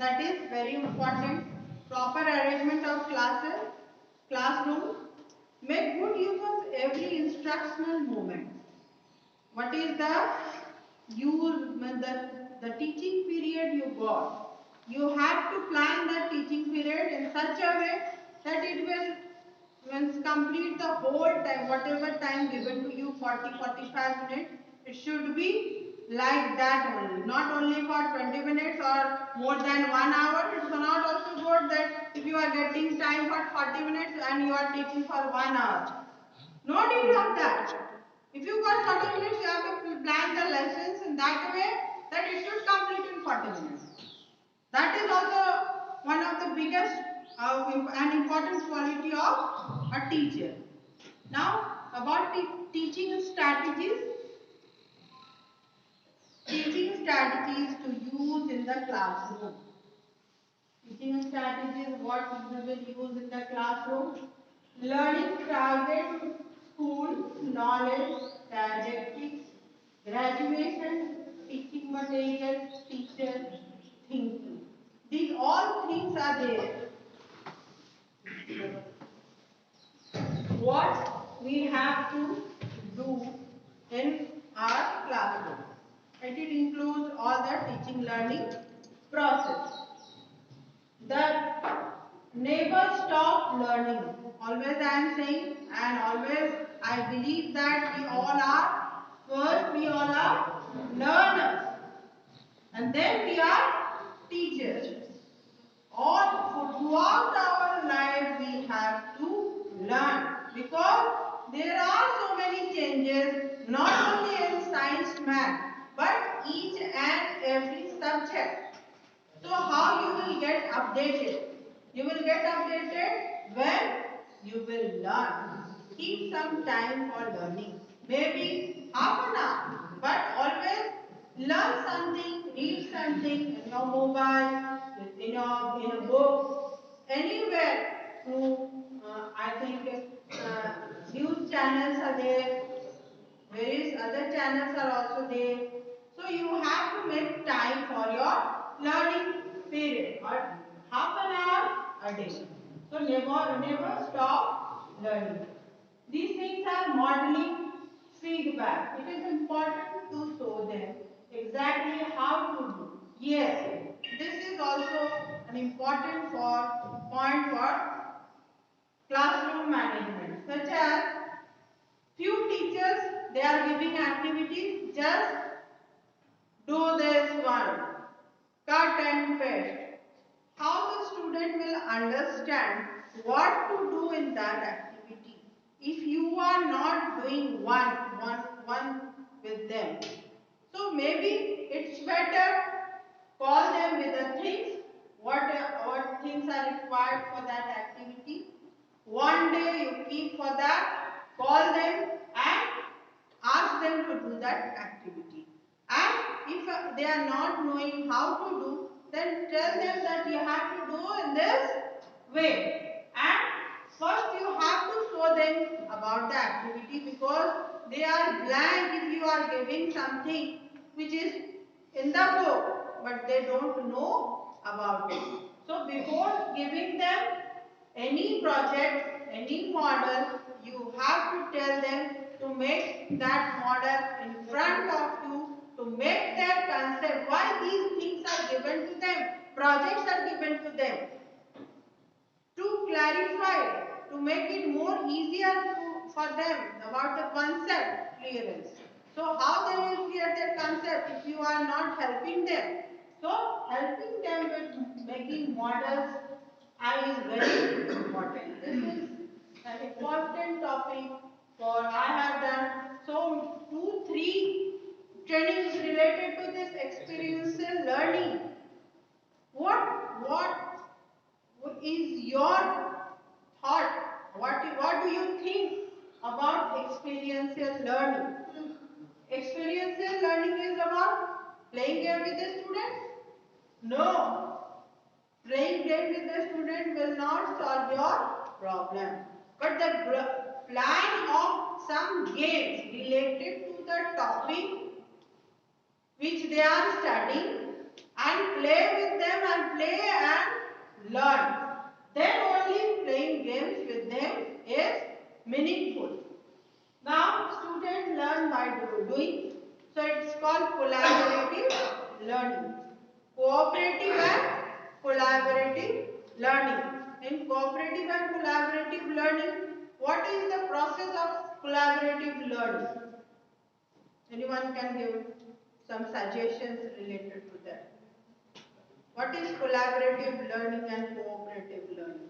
That is very important. Proper arrangement of classes, classroom. Make good use of every instructional moment. What is the teaching period you got? You have to plan the teaching period in such a way that it will complete the whole time, whatever time given to you, 40-45 minutes. It should be like that only, not only for 20 minutes or more than 1 hour. It's not also good that if you are getting time for 40 minutes and you are teaching for 1 hour. No need of that. If you got 40 minutes, you have to plan the lessons in that way that it should complete in 40 minutes. That is also one of the biggest and important quality of a teacher. Now, about teaching strategies. Teaching strategies to use in the classroom. Teaching strategies, what we will use in the classroom. Learning target, school, knowledge, trajectory, graduation, teaching material, teacher, thinking. These all things are there. What we have to do in our classroom. And it includes all the teaching learning process. The never stop learning. Always I am saying, and always I believe that we all are learners, and then we are teachers. All throughout our life we have to learn, because there are so many changes, not only in science, math, but each and every subject. So how you will get updated? You will get updated when you will learn. Keep some time for learning. Maybe half an hour, but always learn something, read something in your mobile, in a book, anywhere. I think news channels are there. Various other channels are also there. So you have to make time for your learning period, or half an hour a day. So never stop learning. These things are modeling feedback. It is important to show them exactly how to do. Yes, this is also an important point for classroom management, such as few teachers, they are giving activities, just do this one, cut and paste. How the student will understand what to do in that activity if you are not doing one with them? So maybe it's better call them with the things, what things are required for that activity. One day you keep for that, call them and ask them to do that activity. And if they are not knowing how to do, then tell them that you have to do in this way. And first you have to show them about the activity, because they are blank if you are giving something which is in the book, but they don't know about it. So before giving them any project, any model, you have to tell them to make that model in front of you, to make their concept, why these things are given to them, projects are given to them, to clarify, to make it more easier for them about the concept clearance. So how they will clear their concept if you are not helping them? So helping them with making models is very important. This is an important topic for I have done so 2-3 trainings related to this experiential learning. What is your thought? What do you think about experiential learning? Experiential learning is about playing game with the student? No. Playing game with the student will not solve your problem. But the plan of some games related to the topic which they are studying, and play with them and play learn. Then only playing games with them is meaningful. Now students learn by doing. So it's called collaborative learning. Cooperative and collaborative learning. In cooperative and collaborative learning, what is the process of collaborative learning? Anyone can give some suggestions related to that. What is collaborative learning and cooperative learning?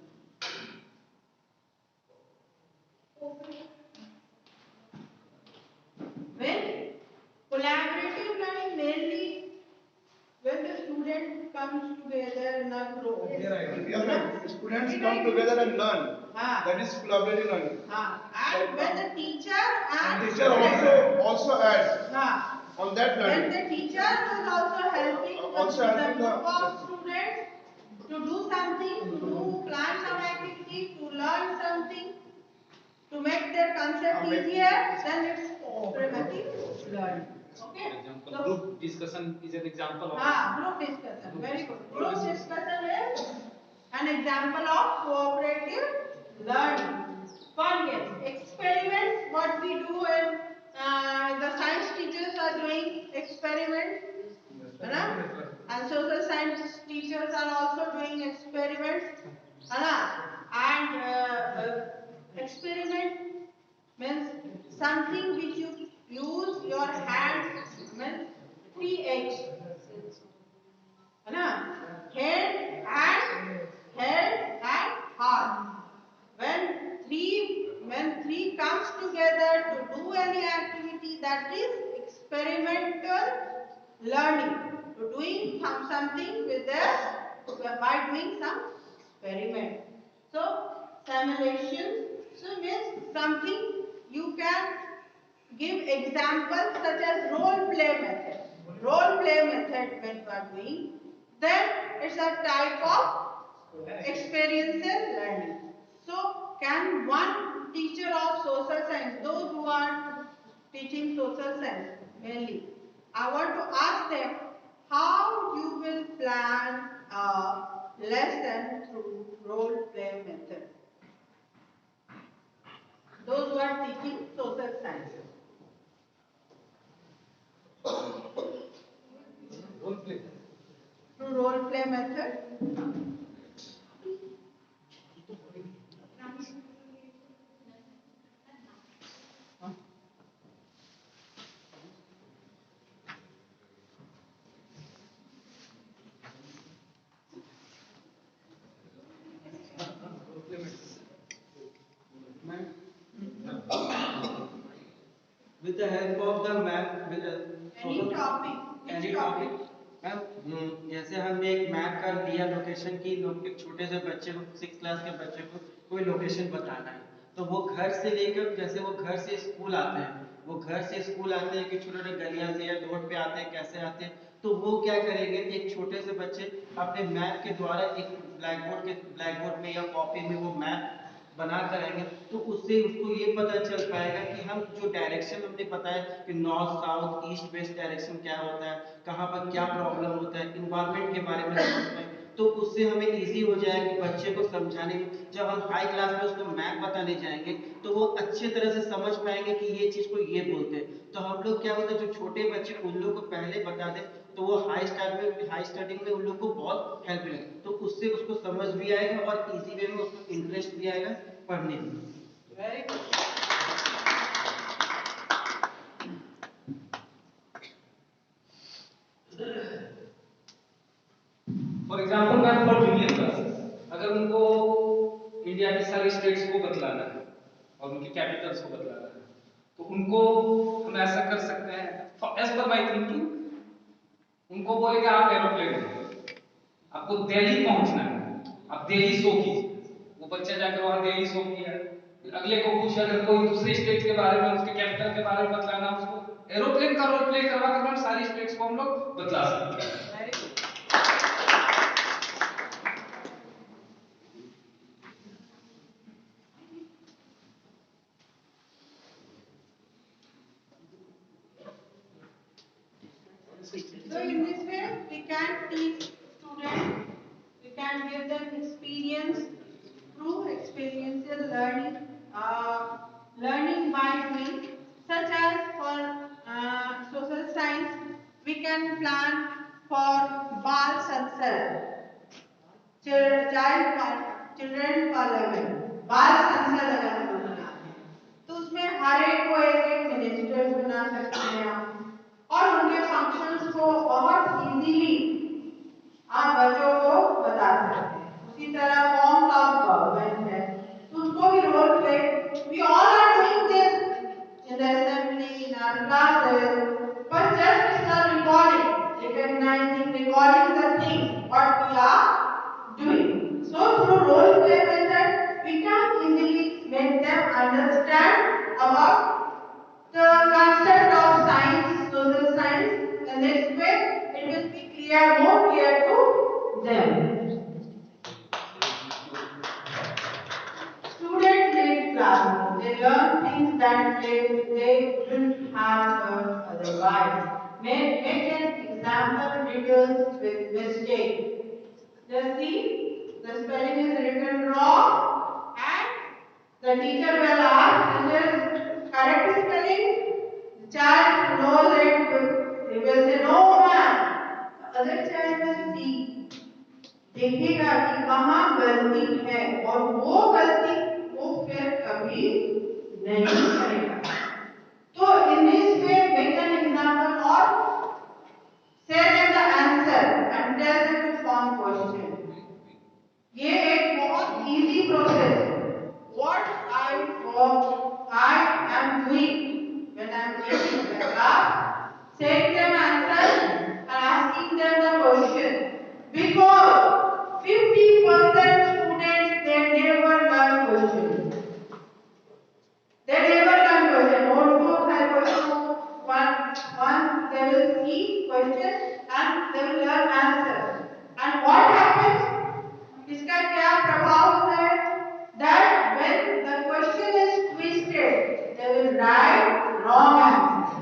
When collaborative learning mainly when the student comes together in a group. Yes, ma'am. Students come together and learn. That is collaborative learning. And when the teacher and teacher also adds on that learning. When the teacher is also helping the group of students to do something, to plan some activity, to learn something, to make their concept easier, then it's cooperative learning. Okay. So group discussion is an example of group discussion. Very good. Group discussion is an example of cooperative learning. Fun games, experiments. What we do in the science teachers are doing experiments, and social science teachers are also doing experiments, and experiment means something which you use your hands, means 3H, head and heart. When three comes together to do any activity, that is experimental learning. To doing something with by doing some experiment. So simulation. So means something you can give examples such as role play method. Role play method when you are doing, then it's a type of experiential learning. So can one teacher of social science, those who are teaching social science mainly, I want to ask them how you will plan a lesson through role play method. Those who are teaching social science. role play. Through role play method. With the help of the map, with any topic. any topic. Ma'am जैसे हमने एक map कर दिया location की, एक छोटे से बच्चे को 6 क्लास के बच्चे को कोई लोकेशन बताना है, तो वो घर से लेकर, जैसे वो घर से स्कूल आते हैं, वो घर से स्कूल आते हैं कि छोटे छोटे गलियां से या रोड पे आते हैं, कैसे आते हैं, तो वो क्या करेंगे, एक छोटे से बच्चे अपने मैप के द्वारा एक ब्लैक बोर्ड में या कॉपी में वो मैप बना कर आएंगे, तो उससे उसको ये पता चल पाएगा कि हम जो डायरेक्शन हमने बताया कि north south east west direction क्या होता है, कहाँ पर क्या प्रॉब्लम होता है, इन्वायरमेंट के बारे में समझते हैं, तो उससे हमें इजी हो जाएगा कि बच्चे को समझाने में, जब हम हाई क्लास में उसको मैप बताने जाएंगे तो वो अच्छे तरह से समझ पाएंगे कि ये चीज को ये बोलते हैं। तो हम लोग क्या होता है, जो छोटे बच्चे उन लोग को पहले बता दें तो वो हाई स्टार्टिंग में उन लोग को बहुत हेल्प मिले, तो उससे उसको समझ भी आएगा और इजी वे में उसको इंटरेस्ट भी आएगा पढ़ने में। Very good. For example ma'am for junior classes, अगर उनको इंडिया की सारी स्टेट्स को बतलाना है और उनकी कैपिटल्स को बतलाना है, तो उनको हम ऐसा कर सकते हैं, एज पर माई थिंकिंग, उनको बोलेंगे आप एरोप्लेन में, आपको दिल्ली पहुंचना है, आप दिल्ली शो कीजिए, वो बच्चा जाकर वहां दिल्ली शो किया, अगले को कुछ अगर कोई दूसरी स्टेट के बारे में, उसके कैपिटल के बारे में बतलाना, उसको एरोप्लेन का रोल प्ले करवा कर सारी स्टेट्स को हम लोग बतला सकते हैं। So in this way we can teach students, we can can give them experience through experiential learning, learning by doing, such as for social science, we can plan for Bal Sansad, children parliament, बाल संसद अगर हम लोग बनाते हैं तो उसमें हर एक को एक एक मिनिस्टर्स बना सकते हैं आप और उनके फंक्शंस को बहुत इजीली आप बच्चों को बता सकते हैं। उसी तरह फॉर्म्स ऑफ गवर्नमेंट है तो उसको भी role play, we all are doing this in the assembly, in our classes, but just it's a recording, recognizing, recording the things what we are doing. So through role play method, we can easily make them understand about the concept of science, social science. The next way, it will be clear, more clear to them. Students lead classroom. They learn things that they wouldn't have learned otherwise. Make an example riddles with mistake. Just see, the spelling is written wrong and the teacher will ask, is this correct spelling? The child knows it, he will say, no ma'am. The other child will see. देखिएगा कि कहाँ गलती है और वो गलती वो फिर कभी नहीं करेगा। तो in this way make an example or say them the answer and tell them to form question. ये एक बहुत easy process है। What I am doing when I am teaching the class, saying them answer and asking them the question because 50% students they never learn question. They never learn question. Also, है question one they will see question and they will learn answer. And what happens? इसका क्या प्रभाव होता है? That when the question is twisted, they will write wrong answer.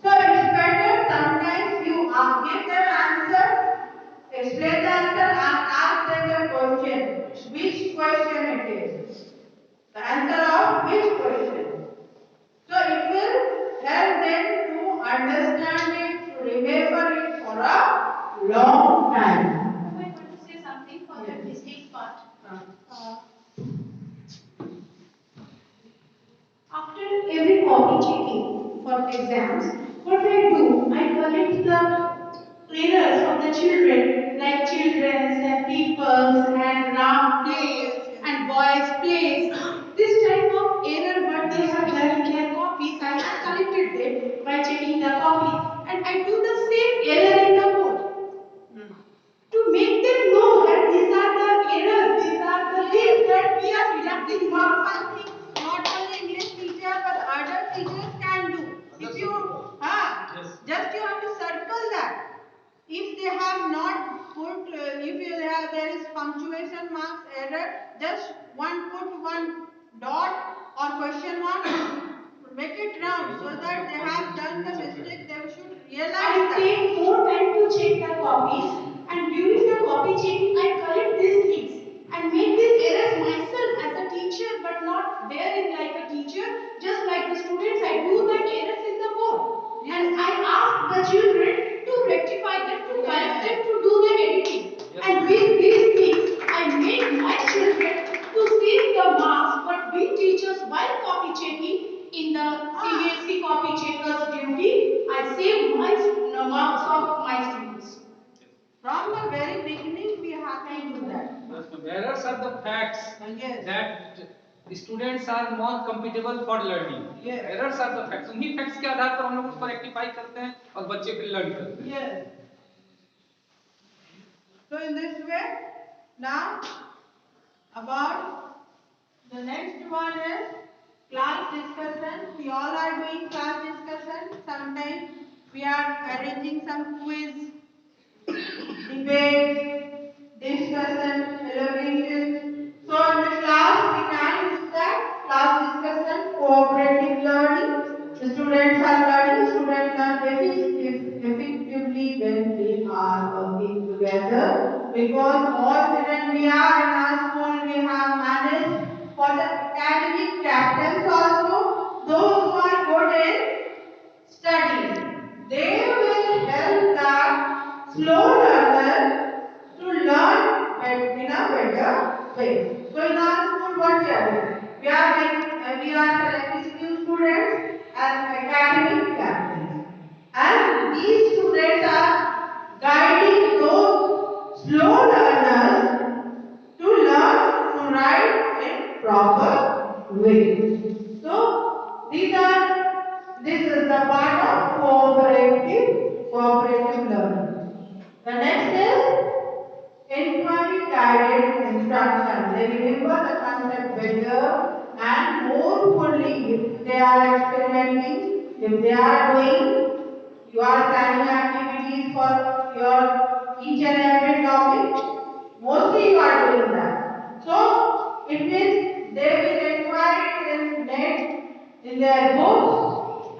So it's better sometimes you give them answer, explain the answer and ask them the question. Which question it is? The answer of which question? So it will help them to understand it, to remember it for a long time. I want to say something for the mistake part. After every copy checking for exams, what I do, I collect the errors of the children, like children's and people's and Ram plays and boys plays. This type of error what they have done in their copies, I have collected them by checking the copies and I do the same error in the board. To make them know that these are the errors, these are the things that we are deducting marks. One thing, not only English teacher but other teachers can do. If you, just you have to circle that. If they have not put, there is punctuation marks error, just put one dot or question mark, make it round so that they have done the mistake. They should realize I that. take more time to check the copies. And during the copy checking, I correct these things and make these errors myself as a teacher, but not bearing like a teacher. Just like the students, I do the errors in the board. And I ask the children to rectify them, to correct them, to do the editing. And with these things, I make my children to save the marks what we teachers while copy checking in the Cbse copy checkers duty, I save my marks of my students. From the very beginning, we have to do that. Errors are the facts Yes. that students are more compatible for learning. Yes. Errors are the facts. उन्हीं facts के आधार पर हम लोग उसको rectify करते हैं और बच्चे फिर learn करते हैं. Yes. So in this way, now about the next one is class discussion. We all are doing class discussion. Sometimes we are arranging some quiz, debate, discussion, elaboration. So in the class we can use that class discussion, cooperative learning. The students are learning, students learn effectively when they are working together because all all children we are in our school, we have managed for the academic captains also, those who are good in studies. They will help the slow learner to learn in a better way. So in our school, what we are doing? We are selecting few students as academic captains, and these students are guiding those slow learners to learn to write in proper way. So these are this is the part of cooperative learning. The next is inquiry guided instruction. They remember the concept better and more fully if they are experimenting, if they are doing, you are planning activities for your each and every topic. Mostly you are doing that. So it means they will inquire it in net, in their books,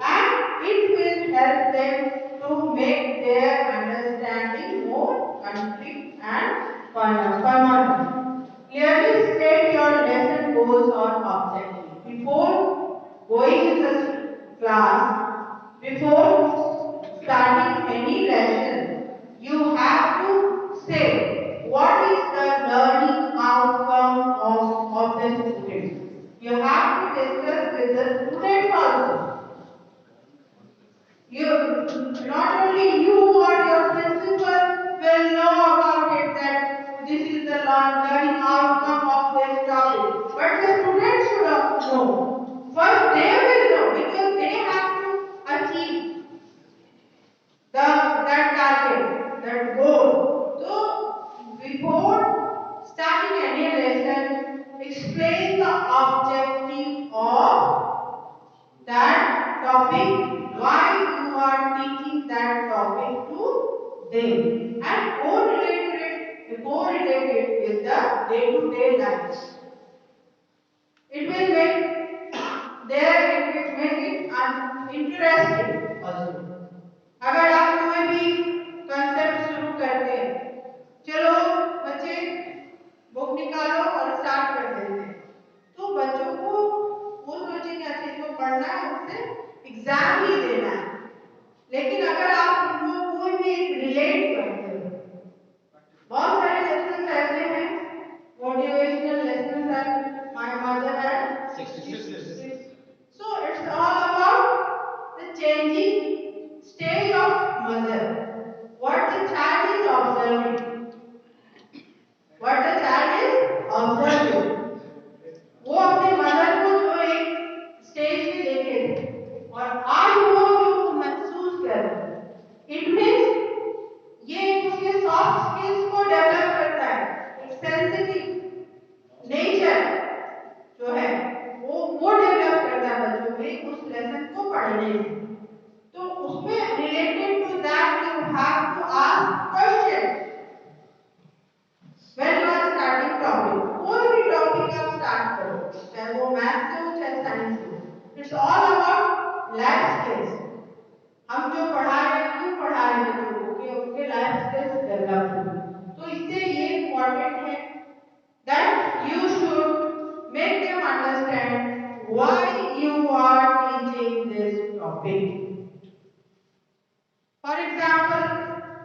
and it will help them to make their understanding more complete and permanent. Clearly state your lesson goals or objectives. Before going in the class, before starting any lesson, you have to say what is the learning outcome of the students. You have to discuss with the students also. Not only you or your principal will know about it that this is the learning outcome of this topic, but the students should know. First they will know because they have to achieve that target, that goal. So before starting any lesson, explain the objective of that topic, why you are teaching that topic to them, and correlate it with the day-to-day life. It will make it interesting also. अगर आप कोई भी concept शुरू करते हैं, चलो बच्चे book निकालो और स्टार्ट कर देते हैं, तो बच्चों को वो सोचेंगे अच्छा इसको पढ़ना है, उससे एग्जाम ही देना है। लेकिन अगर आप उनको कोई भी एक रिलेट करते हो, बहुत सारे लेसन ऐसे हैं, मोटिवेशनल लेसन है, माय मदर है 66. So it's all about the changing stage of mother. What the child is observing. What the child is observing. वो अपने मदर को जो एक स्टेज पे देखे थे और आज वो जो महसूस कर रहे हैं, इट मीन्स ये एक उसके सॉफ्ट स्किल्स को डेवलप करता है, एक सेंसिटिव नेचर जो है वो डेवलप करता है बच्चों में उस लेसन को पढ़ने से। तो उसमें related to that you have to ask question when you are starting topic. कोई भी टॉपिक आप स्टार्ट करो, चाहे वो मैथ से हो चाहे साइंस से हो, it's all about life skills. हम जो पढ़ा रहे हैं, क्यों पढ़ा रहे हैं बच्चों को, कि उनके लाइफ स्किल्स डेवलप हो। तो इससे ये इम्पोर्टेंट है that you should make them understand why you are teaching this topic. For example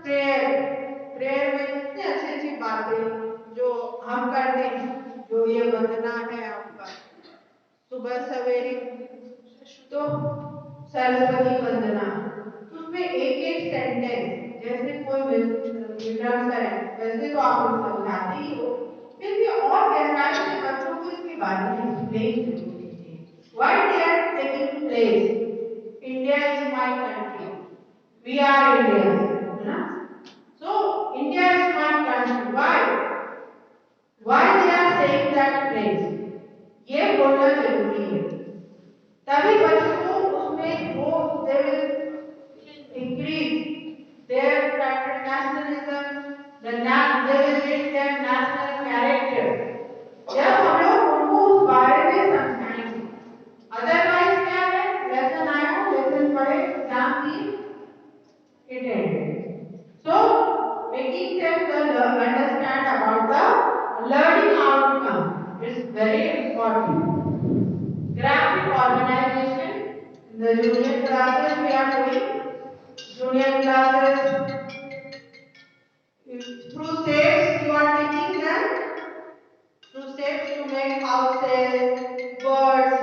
prayer में कितनी अच्छी अच्छी बातें जो हम करते हैं, जो ये वंदना है आपका सुबह सवेरे, तो सरस्वती वंदना, तो उसमें एक एक सेंटेंस जैसे कोई विवरण करें, वैसे तो आप लोग समझाते ही हो, फिर भी और गहराई से बच्चों को इसके बारे में एक्सप्लेन जरूर कीजिए। Why they are taking place, India is my country, we are Indians, है ना। So India is my country, why they are saying that place, ये बोलना जरूरी है। तभी बच्चों को उसमें वो they will increase their nationalism, they will build their national character। जब हम लोग उनको उस बारे में समझाएंगे, अदरवाइज क्या है, लेसन आया, लेसन पढ़े, एग्जाम दिए, it ended. learning outcome is very important. Graphic organization. In the junior classes we are doing. Junior classes, through shapes you are teaching them. Through shapes to make houses, birds.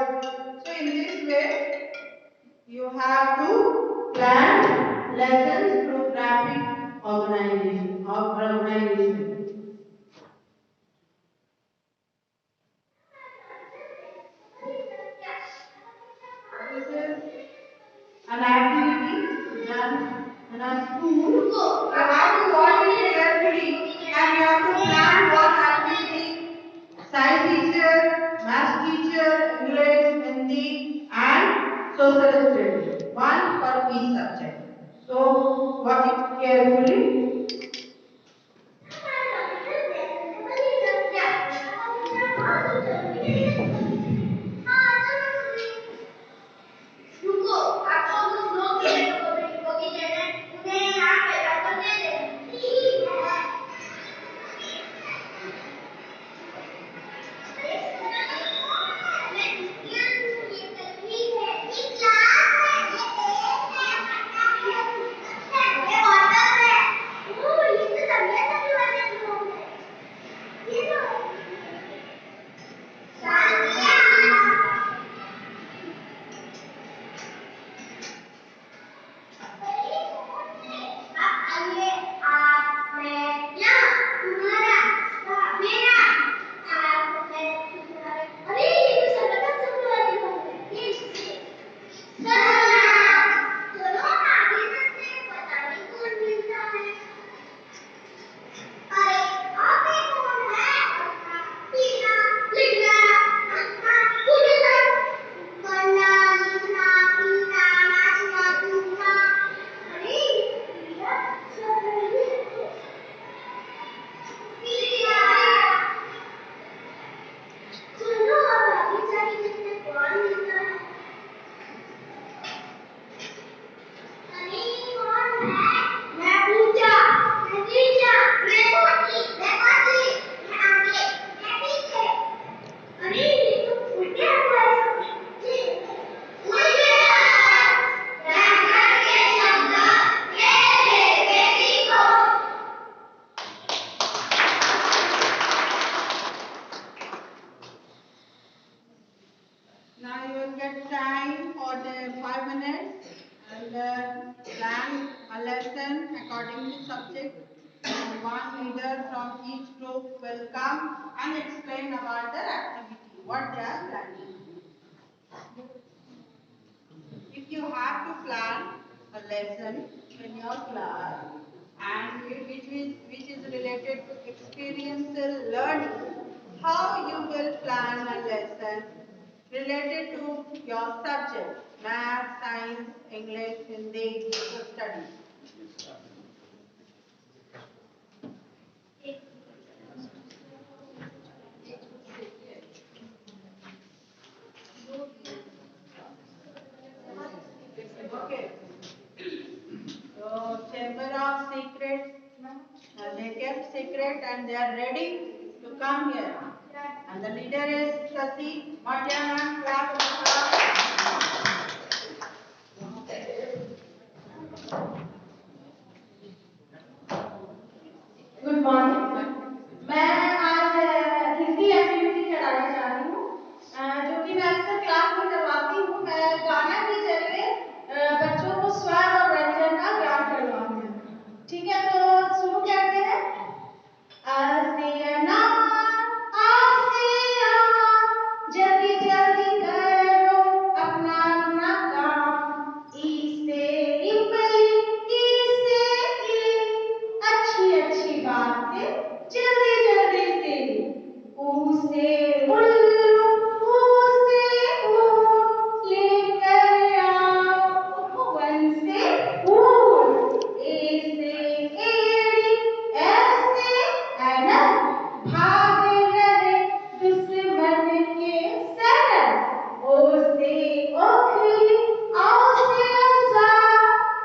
So in this way, you have to plan lessons through graphic organization. This is an activity done in a school. You have to watch it carefully and you have to plan what activity science teacher, math teacher, English, Hindi and social studies. One for each subject. So watch it carefully. रुको आपको वो slow खेलने को बोल रही होगी जैसे उन्हें यहाँ पे पेपर दे दे ठीक है Now you will get time for the 5 minutes and plan a lesson according to subject. And one leader from each group will come and explain about their activity, what they are planning. If you have to plan a lesson in your class and which is related to experiential learning, how you will plan a lesson related to your subject, math, science, English, Hindi, social studies. Okay. So, Chamber of Secrets, they kept secret and they are ready to come here. And the leader is Sasi. Madhyana, clap for her. Good morning मैं आज Hindi activity कराने जा रही हूँ जो कि मैं अक्सर क्लास में करवाती हूँ मैं गाना के जरिए बच्चों को स्वर और व्यंजन का ज्ञान करवाती हूँ ठीक है तो शुरू करते हैं आसियाना आसिया जल्दी जल्दी करो अपना अपना काम ई से इमली ई से इली अच्छी अच्छी बातें जल्दी जल्दी से ऊ से उल्लू ऊ से ऊँट लेकर आओ वन से ऊँट ए से एड़ी एफ से ऐनक भाग रहे दुश्मन के सनक ओ से ओखली औ से औजार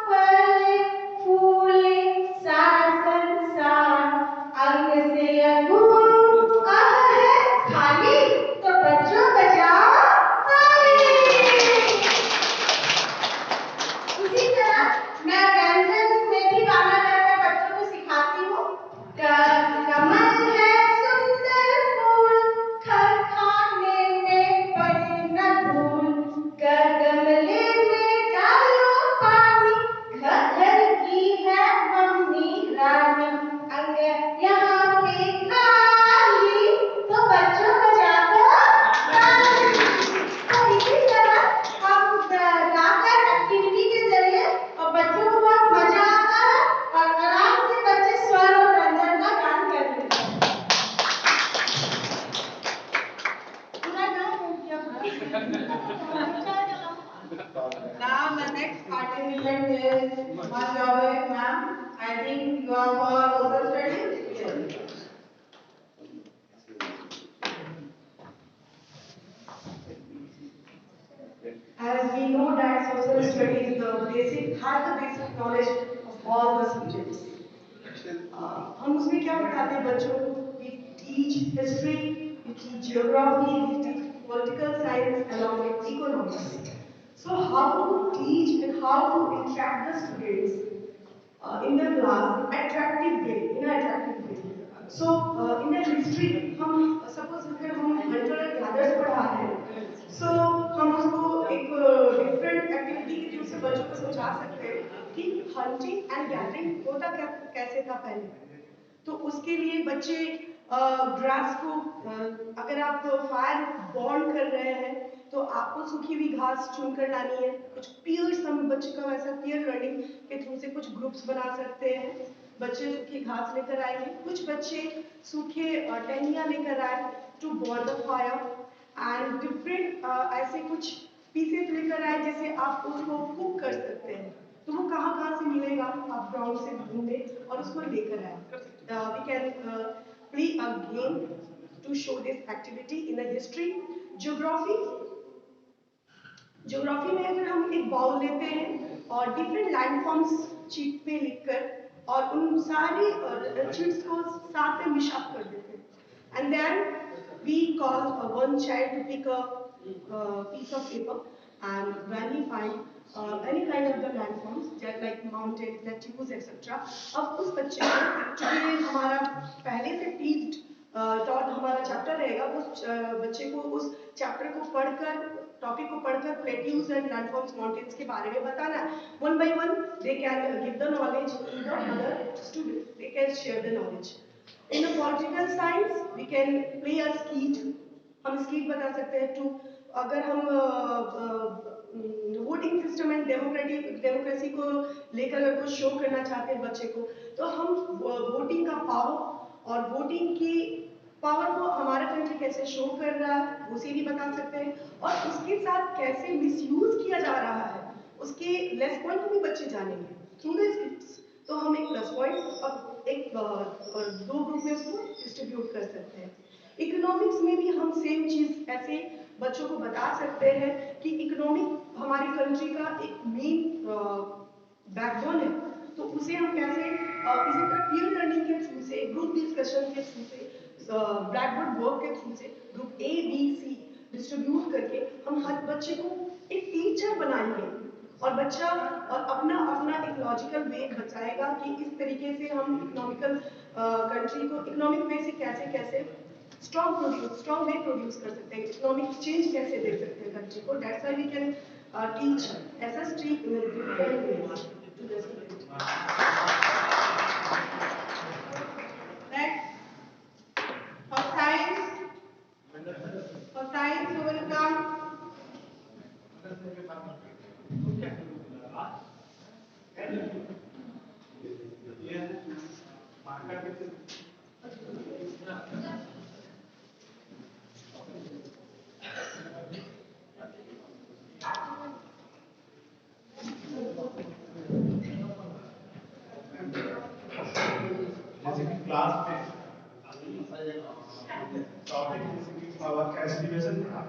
फले फूले सार संसार अंग से अंगूर equipment there. My job, ma'am. I think you are for social studies. Yes. As we know that social studies the basic has the basic knowledge of all the subjects. हम उसमें क्या बताते हैं बच्चों को? We teach history, we teach geography, we teach political science along with economics. So how to teach and how to interact the students in the class attractive way, in an attractive way. So in the history हम suppose अगर हम hunter and gatherers पढ़ा रहे हैं, so हम उसको एक different activity के थ्रू से बच्चों को समझा सकते हैं कि hunting and gathering होता कैसे था पहले। तो उसके लिए बच्चे ग्रास को अगर आप फायर बॉन्ड कर रहे हैं तो आपको सूखी हुई घास चुनकर लानी है। कुछ पीयर्स हम बच्चे का वैसा पीयर लर्निंग के थ्रू से कुछ ग्रुप्स बना सकते हैं। बच्चे सूखी घास लेकर आएंगे, कुछ बच्चे सूखे टहनियाँ लेकर आए to burn the fire and different ऐसे कुछ पीसेस लेकर आए जैसे आप उसको कुक कर सकते हैं। तो वो कहाँ से मिलेगा? आप ग्राउंड से ढूंढे और उसको लेकर आए। We can play a game to show this activity in the history. Geography geography में अगर हम एक बाउल लेते हैं और डिफरेंट लैंडफॉर्म्स शीट पे लिखकर और उन सारी शीट्स को साथ में मिश अप कर देते हैं and then we call one child to pick a piece of paper and when he find any kind of the landforms just like mountains, plateaus, etc. अब उस बच्चे को चूंकि हमारा पहले से टीच्ड टॉट हमारा चैप्टर रहेगा, उस बच्चे को उस चैप्टर को पढ़कर टॉपिक को पढ़कर प्लेट्यूज एंड लैंडफॉर्म्स माउंटेन्स के बारे में बताना है। One by one they can give the knowledge to the other student, they can share the knowledge. In the political science we can play a skit, हम skit बता सकते हैं to अगर हम वोटिंग सिस्टम एंड डेमोक्रेसी को लेकर अगर कुछ शो करना चाहते हैं बच्चे को तो हम वोटिंग का पावर और वोटिंग की पावर को हमारा कंट्री कैसे शो कर रहा है उसे भी बता सकते हैं और उसके साथ कैसे मिसयूज किया जा रहा है उसके लेस पॉइंट को भी बच्चे जानेंगे थ्रू द स्किट्स। तो हम एक प्लस पॉइंट और एक और दो ग्रुप में उसको डिस्ट्रीब्यूट कर सकते हैं। इकोनॉमिक्स में भी हम सेम चीज ऐसे बच्चों को बता सकते हैं कि इकोनॉमिक हमारी कंट्री का एक मेन बैकबोन है, तो उसे हम कैसे इसी तरह पीयर लर्निंग के थ्रू से, ग्रुप डिस्कशन के थ्रू से, ब्लैक बोर्ड वर्क के थ्रू से group A B C distribute करके हम हर बच्चे को एक टीचर बनाएंगे और बच्चा और अपना अपना एक लॉजिकल वे बताएगा कि इस तरीके से हम इकोनॉमिकल कंट्री को इकोनॉमिक वे से कैसे कैसे स्ट्रॉन्ग वे प्रोड्यूस कर सकते हैं, इकोनॉमिक चेंज कैसे दे सकते हैं कंट्री को। That's why we can teach SST in different ways to the student. Next, for science we will come class में टॉपिक हमारा एस्टिमेशन था।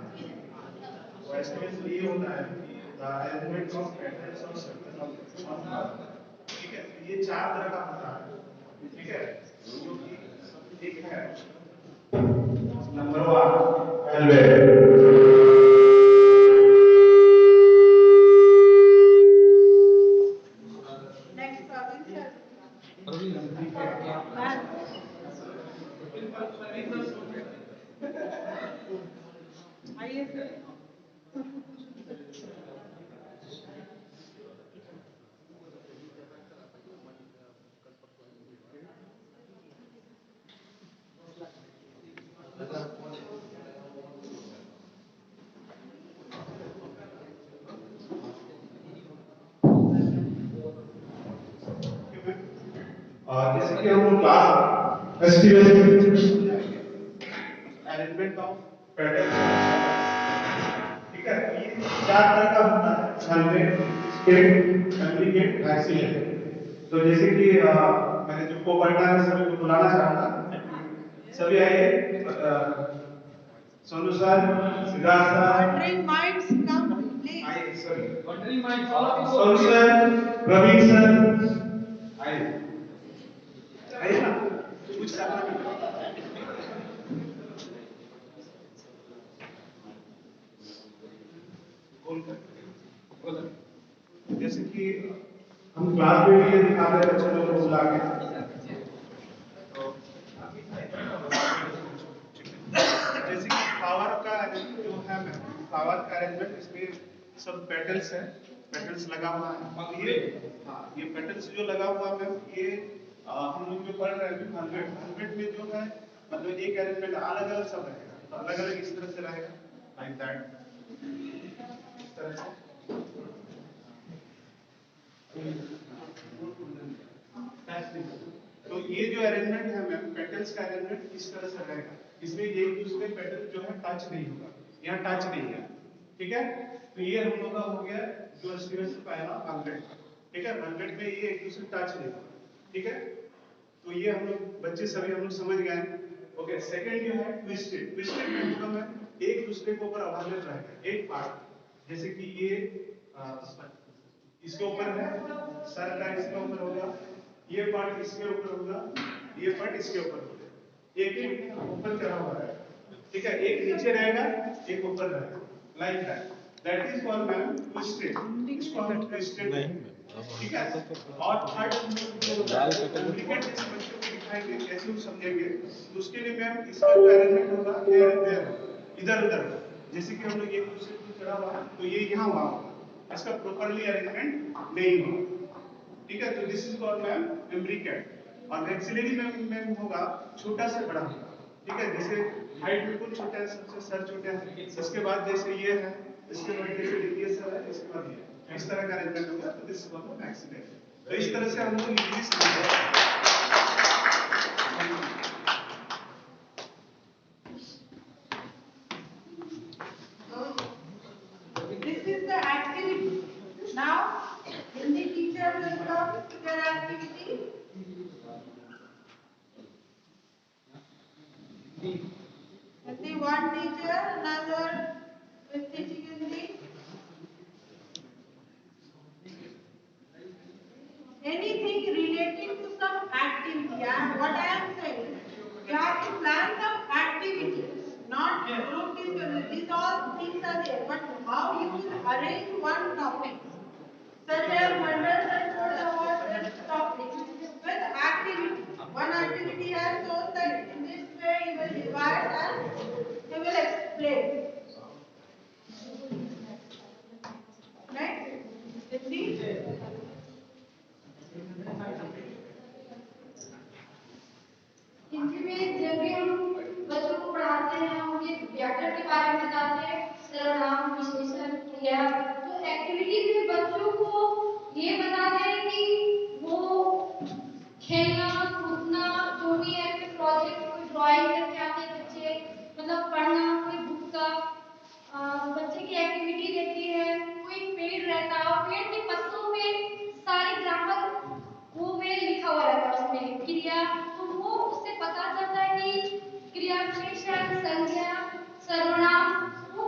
वो एस्टिमेशन ये होता है कि द एलिमेंट्स ऑफ मैट्रिक्स और सर्कल ऑफ, ठीक है, ये चार तरह का होता है, ठीक है, जो कि एक है नंबर 1 एलिमेंट, जैसे कि हम class estimation arrangement of pattern, ठीक है, ये चार तरह का होता है, एलिमेंट, स्टेट, फैमिली मैक्सिमम। तो जैसे कि मैंने जो को पार्टनर सभी को बुलाना चाहा था, सभी आइए। Sonu sir, Siddharth sir, Wandering minds, come, please. आइए sir. Wandering mind all of Sonu sir, Praveen sir, आइए आइए ना, कुछ करना बोल। जैसे कि हम क्लास में भी ये दिखाते हैं बच्चे लोगों को बुला के, तो जैसे कि फ्लावर का जो है फ्लावर का अरेंजमेंट, इसमें सब पेटल्स है, पेटल्स लगा हुआ है। और ये हाँ, ये पेटल्स जो लगा हुआ है ये हम लोग जो पढ़ रहे हैं 100 में जो है, मतलब एक अरेंजमेंट अलग अलग सब रहेगा, तो अलग अलग इस तरह से रहेगा, लाइक दैट, इस तरह से। तो ये जो अरेंजमेंट है मैम, पेटल्स का अरेंजमेंट इस तरह से रहेगा, इसमें एक दूसरे पेटल जो है टच नहीं होगा, यहाँ टच नहीं है, ठीक है। तो ये हम लोग का हो गया जो स्टूडेंट्स पहला 100, ठीक है, 100 में ये एक दूसरे टच नहीं होगा, ठीक है। तो ये हम लोग बच्चे सभी हम लोग समझ गए। ओके, सेकंड जो है ट्विस्टेड, ट्विस्टेड में मतलब है एक दूसरे के ऊपर अवलंबित रहेगा, एक पार्ट, जैसे कि ये इसके ऊपर है, सर का इसके ऊपर होगा, ये पार्ट इसके ऊपर होगा, ये पार्ट इसके ऊपर होगा, एक ऊपर चढ़ा हुआ है, ठीक है, एक नीचे रहेगा, एक ऊपर रहेगा, like that, that is called ma'am twisted, इसको हम ट्विस्टेड, ठीक है। और थर्ड जो कॉम्प्लिकेट जिस बच्चों को दिखाएंगे कैसे वो समझेंगे, तो उसके लिए मैम इसका जो अरेंजमेंट होगा हियर एंड देयर, इधर उधर, जैसे कि हम लोग एक दूसरे को चढ़ा हुआ है तो ये यहाँ वहाँ होगा, इसका प्रॉपर्ली अरेंजमेंट नहीं होगा, ठीक है। तो this is called main memory कैट। और एक्सिलरी मैम होगा छोटा से बड़ा होगा, ठीक है, जैसे हाइट बिल्कुल छोटा है, सबसे सर छोटा है, इसके बाद जैसे ये है, इसके बाद जैसे ये सर है, इसके बाद ये, इस तरह का अरेंजमेंट होगा, तो दिस इज कॉल्ड मैक्सिलरी। तो इस तरह से हम लोग इजीली समझ This is the activity. Now, Hindi teacher will come to their activity. Hindi one teacher, another is teaching Hindi. Anything relating to some activity. What I am saying, you have to plan some activity, not group discussion. These all things are there, but how you will arrange one topic, such as Mandal sir told about this topic with activity. One activity has shown that in this way you will divide and you will explain. Right? Hindi? Hindi में जब भी हम बच्चों को पढ़ाते हैं, हम उनके व्याकरण के बारे में बताते हैं, सर्वनाम, विशेषण, क्रिया, तो एक्टिविटी में बच्चों को ये बताते हैं कि वो खेलना कूदना जो भी है, कोई प्रोजेक्ट कोई ड्राइंग करके आते हैं बच्चे, मतलब पढ़ना कोई बुक का बच्चे की एक्टिविटी रहती है, कोई पेड़ रहता है, पेड़ के पत्तों में सारे ग्रामर वो में लिखा हुआ रहता है, उसमें क्रिया, तो वो उससे पता चलता है कि क्रिया विशेषण संज्ञा सर्वनाम, वो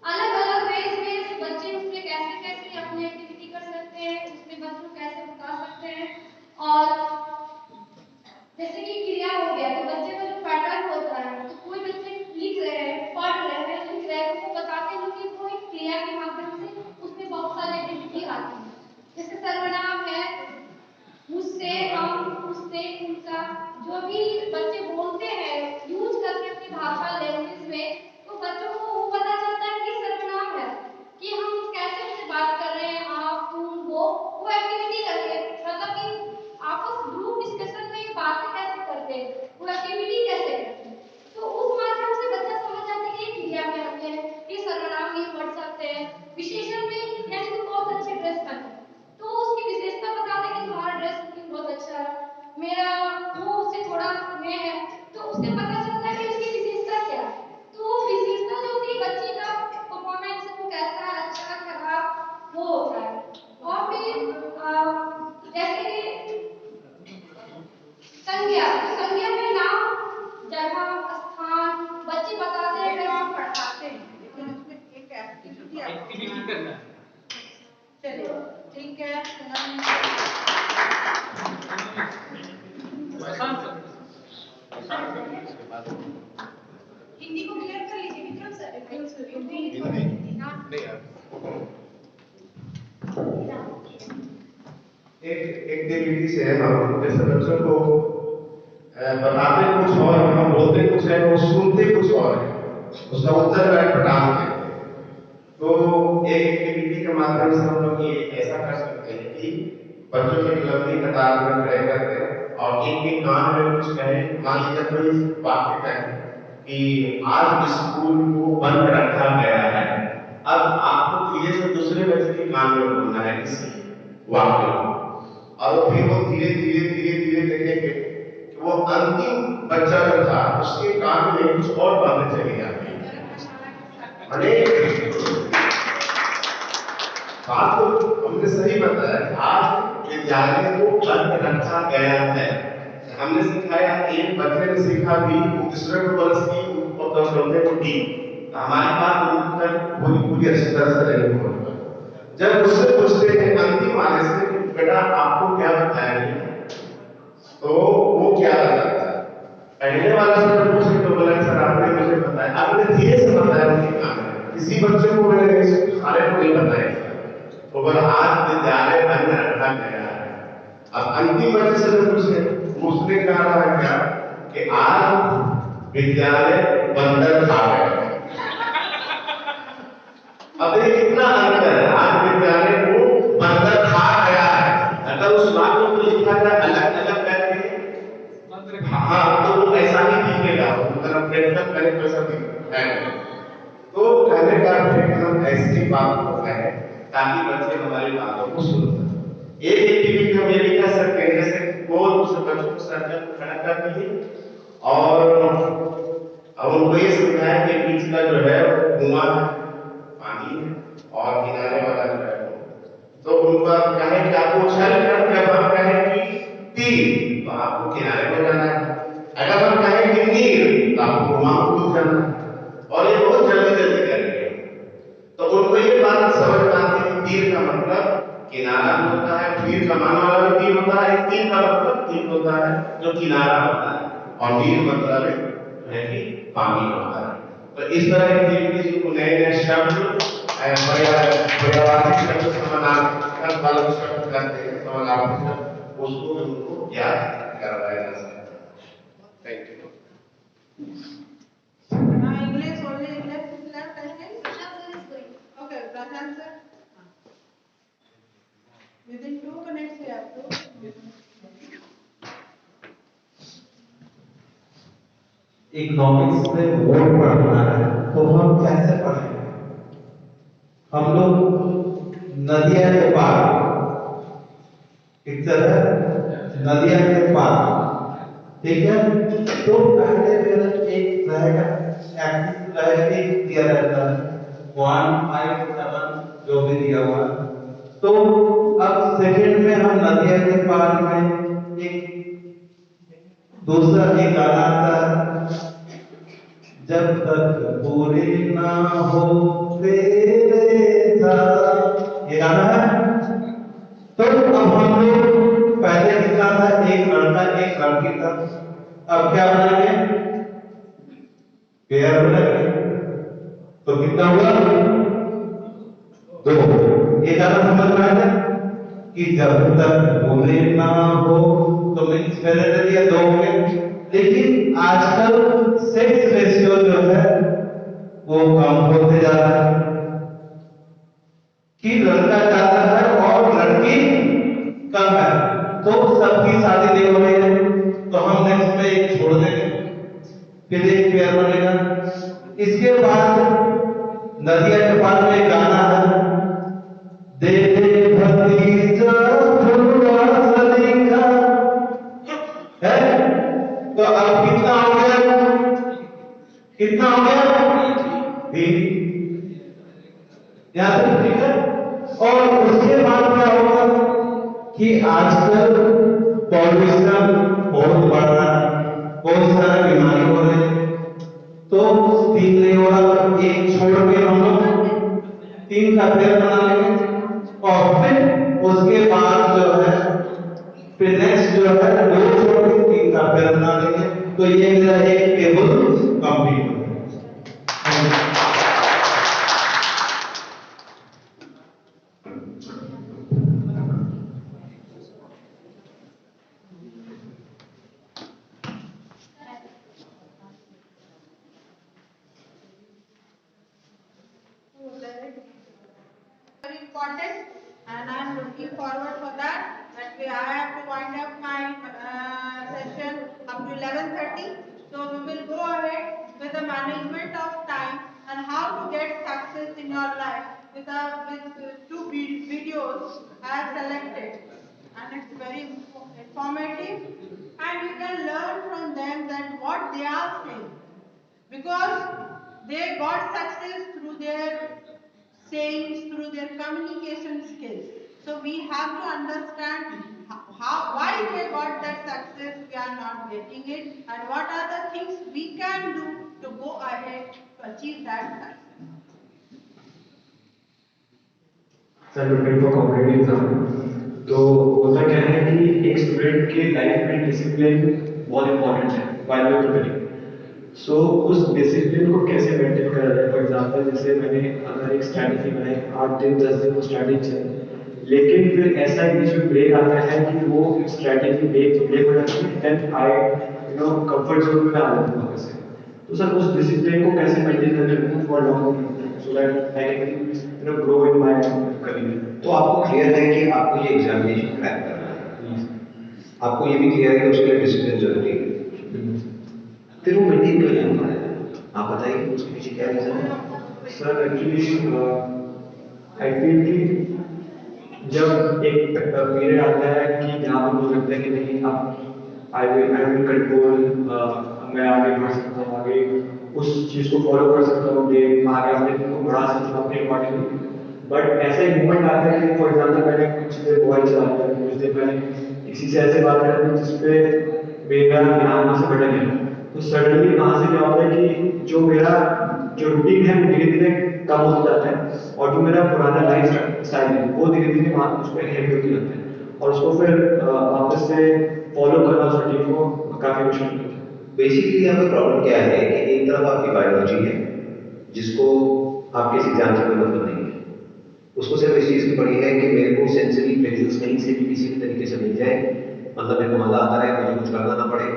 अलग अलग वेज में बच्चे उसमें कैसे कैसे अपनी एक्टिविटी कर सकते हैं, उसमें बच्चों कैसे बता सकते हैं। और है हिंदी को क्लियर कर लीजिए विक्रम सर। एक एक्टिविटी से हम जैसे बच्चों को बताते कुछ और है, हम बोलते कुछ है, वो सुनते कुछ और है, उसका उत्तर बैठ डालते हैं। तो एक एक्टिविटी के माध्यम से हम लोग ये ऐसा कर सकते हैं कि बच्चों की एक लंबी कतार में खड़े करते हैं और एक एक कान में कुछ कहें। मान लीजिए कोई वाक्य कहें कि आज स्कूल को बंद रखा गया है, अब आपको धीरे से दूसरे बच्चे के कान में बोलना है इसी वाक्य को, और फिर वो धीरे धीरे धीरे धीरे देखेंगे कि वो अंतिम बच्चा जो था उसके कान में कुछ और बातें चली जाती है। बात तो हमने सही बताया कि आज विद्यालय को बंद रखा गया है। हमने सिखाया, एक बच्चे ने सीखा भी, दूसरे को बरस की और चौथे को डी। हमारी बात पूरी अच्छी तरह से नहीं हो। जब उससे पूछते हैं अंतिम वाले से कि बेटा आपको क्या बताया गया, तो वो क्या बताता है? पहले वाले से पूछे तो बोला सर आपने मुझे बताया, आपने धीरे से बताया उनके काम में, किसी बच्चे को मैंने सारे को नहीं बताया। तो बोला आज विद्यालय बंद रखा गया है। अब अंतिम बच्चे से पूछे, उसने कहा है क्या कि आज विद्यालय बंदर खा गया। अब ये कितना अंतर है, आज विद्यालय को बंदर खा गया है। अगर उस वाक्य को लिखा जाए अलग अलग करके, हाँ तो वो ऐसा ही दिखेगा, मतलब प्रैक्टिकल करें तो ऐसा दिखेगा। तो कहने का अर्थ है कि हम ऐसी बात को कहें ताकि बच्चे हमारी बातों को सुन सकें। एक एक्टिविटी हम ये भी कर सकते हैं, जैसे गोल से बच्चों को सर्कल खड़ा कर दीजिए और अब उनको ये समझाया कि बीच का जो है वो कुआं है, पानी है, और किनारे वाला जो है तो उनको आप कहें कि आपको उछल कर, जब हम कहें कि तीर तो आपको किनारे को जाना है, अगर हम कहें कि नीर तो आपको कुआं को कूद जाना है, और ये बहुत जल्दी जल्दी करेंगे। तो उनको ये बात समझ में आती है कि तीर का मतलब किनारा होता है, तीर कमाने वाला भी तीर होता है, तीर का मतलब तीर होता है जो किनारा होता है, और नीर मतलब है कि पानी होता है। तो इस तरह की एक्टिविटीज को नए नए शब्द पर्यावाची शब्द समानार्थक वाले शब्द करते हैं, समानार्थक शब्द उसको भी उनको याद करवाया जा सकता है। Thank you. English only left and okay, Prashant sir. Within 2 minutes we have to. Economics में बोर्ड पढ़ना है तो हम कैसे पढ़ें? हम लोग नदियां के पार, पिक्चर है नदियां के पार, ठीक है? तो पहले मेरा एक रहेगा एक्सिस रहेगा, दिया रहता है 1 5 7 जो भी दिया हुआ। तो अब सेकंड में हम नदियां के पार में एक दूसरा एक गाना आता है, जब तक पूरी ना हो तेरे साथ, ये गाना है। तो अब हम लोग पहले लिखा था एक लड़का एक लड़की था, अब क्या बनाएंगे? पेयर बनाएंगे। तो कितना हुआ? 2। ये गाना समझ में आया कि जब तक पूरी ना हो, तो मीन्स पहले दे दिया 2 हो गए। लेकिन आजकल सेक्स रेशियो जो है वो कम होते जा रहा है कि लड़का ज्यादा है और लड़की कम है, तो सबकी शादी नहीं हो रही है, तो हम नेक्स्ट में एक छोड़ देंगे, फिर एक पेयर बनेगा। इसके बाद नदिया के पास में एक गाना है, दे दे भतीजा फुलवा सलीका है। तो अब कितना हो गया? कितना हो गया? 3। याद है? ठीक है। और उसके बाद क्या होगा कि आजकल पॉल्यूशन बहुत बढ़ रहा है, बहुत सारे बीमारी हो रहे हैं, तो 3 नहीं हो रहा, तो 1 छोड़ के हम लोग 3 का पेड़ बना लेंगे और फिर उसके बाद जो है फिर नेक्स्ट जो है 2 छोटे 3 कार्पेट बना लेंगे, तो ये मेरा एक टेबल कंप्लीट हो गया। Very important, and I am looking forward for that. I have to wind up my session up to 11:30. So we will go ahead with the management of time and how to get success in your life with two videos I have selected, and it's very informative, and you can learn from them that what they are saying, because they got success through their sayings, through their communication skills. So we have to understand why they got that success, we are not getting it, and what are the things we can do to go ahead to achieve that success. Sir prepare for competitive exam. तो होता क्या है कि एक student के life में discipline बहुत important है व्हाइल वी प्रिपेयरिंग। सो उस डिसिप्लिन को कैसे मेंटेन करा जाए। फॉर एग्जांपल जैसे मैंने अगर एक स्ट्रैटेजी बनाई 8 दिन 10 दिन वो स्ट्रैटेजी चली, लेकिन फिर ऐसा एक बीच में ब्रेक आता है कि वो स्ट्रैटेजी ब्रेक हो जाती है, देन आई कंफर्ट जोन में आ जाता हूँ वापस से। तो सर उस डिसिप्लिन को कैसे मेंटेन करके रखूं for long so that I can grow in my career. तो आपको क्लियर है कि आपको ये एग्जामिनेशन क्रैक करना है, आपको ये भी क्लियर है कि उसके लिए डिसिप्लिन जरूरी है, फिर वो मेंटेन क्यों नहीं हो रहा है? आप बताइए कि उसके पीछे क्या रीजन है? सर एक्चुअली आई फील कि जब एक पीरियड आता है कि जहाँ पर मुझे लगता है कि नहीं अब आई विल कंट्रोल, मैं आगे बढ़ सकता हूँ, आगे उस चीज़ को फॉलो कर सकता हूँ, आगे अपने को बढ़ा सकता हूँ अपने अकॉर्डिंगली। बट ऐसा एक मोमेंट आता है कि फॉर एग्जाम्पल मैंने कुछ देर मोबाइल चला लिया, कुछ देर मैंने किसी से ऐसे बात कर दी जिसपे मेरा ध्यान वहाँ से भटक गया, तो सडनली वहाँ से क्या होता है कि जो मेरा जो रूटीन है वो धीरे धीरे कम होता जाता है, और जो मेरा पुराना लाइफ स्टाइल है वो धीरे धीरे वहाँ उस पर हेल्प होती रहता है, और उसको फिर वापस से फॉलो करना उस रूटीन को काफ़ी मुश्किल होता है। बेसिकली यहाँ पे प्रॉब्लम क्या है कि एक तरफ आपकी बायोलॉजी है जिसको आपके इस एग्जाम से कोई मतलब नहीं है, उसको सिर्फ इस चीज़ की पड़ी है कि मेरे को सेंसरी प्लेजेस कहीं से भी किसी भी तरीके से मिल जाए, मतलब मेरे को मजा आता रहे, मुझे कुछ करना ना पड़े,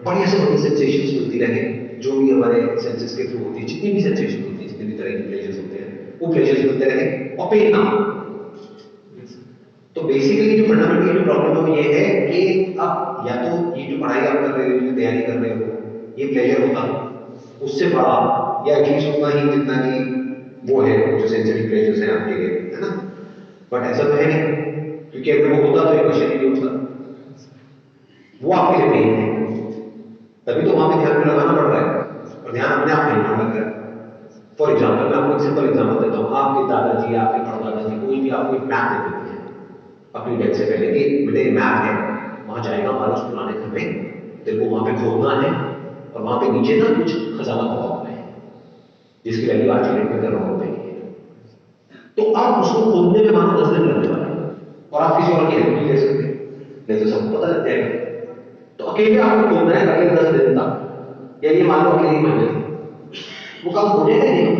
बढ़िया से बढ़िया सेंसेशंस मिलती रहे, जो भी हमारे सेंसेस के थ्रू होती है, जितनी भी सेंसेशन होती है, जितने भी तरह के प्लेजर्स होते हैं वो प्लेजर्स मिलते रहे और पेन ना हो। तो बेसिकली जो फंडामेंटली जो प्रॉब्लम है वो ये है कि अब या तो ये जो पढ़ाई आप कर रहे हो, जो तैयारी कर रहे हो, ये प्लेजर होता उससे बड़ा या एटलीस्ट उतना ही जितना कि वो है जो सेंसरी प्लेजर्स हैं आपके लिए, है ना? बट ऐसा तो है नहीं, क्योंकि अगर वो होता तो ये क्वेश्चन ही नहीं उठता, वो आपके लिए पेन है, तभी तो वहां पे ध्यान में लगाना पड़ रहा है, और ध्यान अपने आप नहीं लग रहा है। फॉर एग्जाम्पल मैं आपको एक सिंपल एग्जाम्पल देता हूँ, आपके दादाजी आपके परदादाजी कोई भी आपको एक मैप दे देते हैं अपनी डेथ से पहले कि बेटे मैप है, वहां जाएगा हमारे उस पुराने घर में, तेरे को वहां पे खोदना है, और वहां पे नीचे ना कुछ खजाना पड़ा हुआ है जिसकी वैल्यू आज के डेट में करोड़ों रुपए की है। तो आप उसको खोदने में मानो 10 दिन लगने वाले हैं, और आप किसी और की हेल्प नहीं ले सकते, नहीं तो सबको पता लग जाएगा। तो अकेले आपको खोदना है अगले 10 दिन तक, या ये मान लो अगले 1 महीने तक, वो काम हो जाएगा नहीं?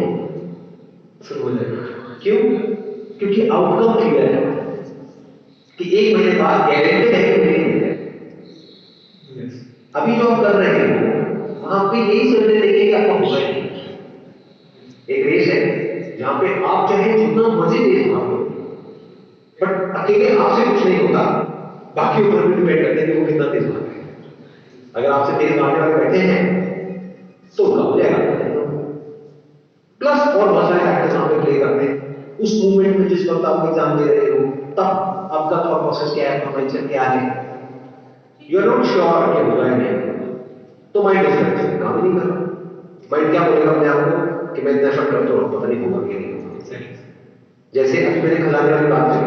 सर हो जाएगा। क्यों? क्योंकि आउटकम क्लियर है कि 1 महीने बाद गारंटेड है कि नहीं मिलेगा। अभी जो आप कर रहे हैं वहां पे यही समझने देंगे कि आपका होगा नहीं। एक रेस है जहां पे आप चाहे जितना मर्जी तेज भागो, बट अकेले आपसे कुछ नहीं होता, बाकी ऊपर भी डिपेंड करते हैं कि वो कितना तेज भाग रहे हैं। अगर आपसे तेज भागने वाले बैठे हैं तो उनका हो जाएगा, प्लस और बहुत सारे फैक्टर्स वहां पे प्ले करते हैं। उस मूवमेंट में जिस वक्त आप एग्जाम दे रहे हो तब आपका थॉट प्रोसेस क्या है, पोटेंशियल क्या है, यू आर नॉट श्योर कि होगा या नहीं, तो माइंड इस तरह से काम नहीं कर रहा। माइंड क्या बोलेगा अपने आप को कि मैं इतना शॉट करता हूँ, पता नहीं होगा कि नहीं होगा। जैसे अभी मैंने खजाने वाली बात करी,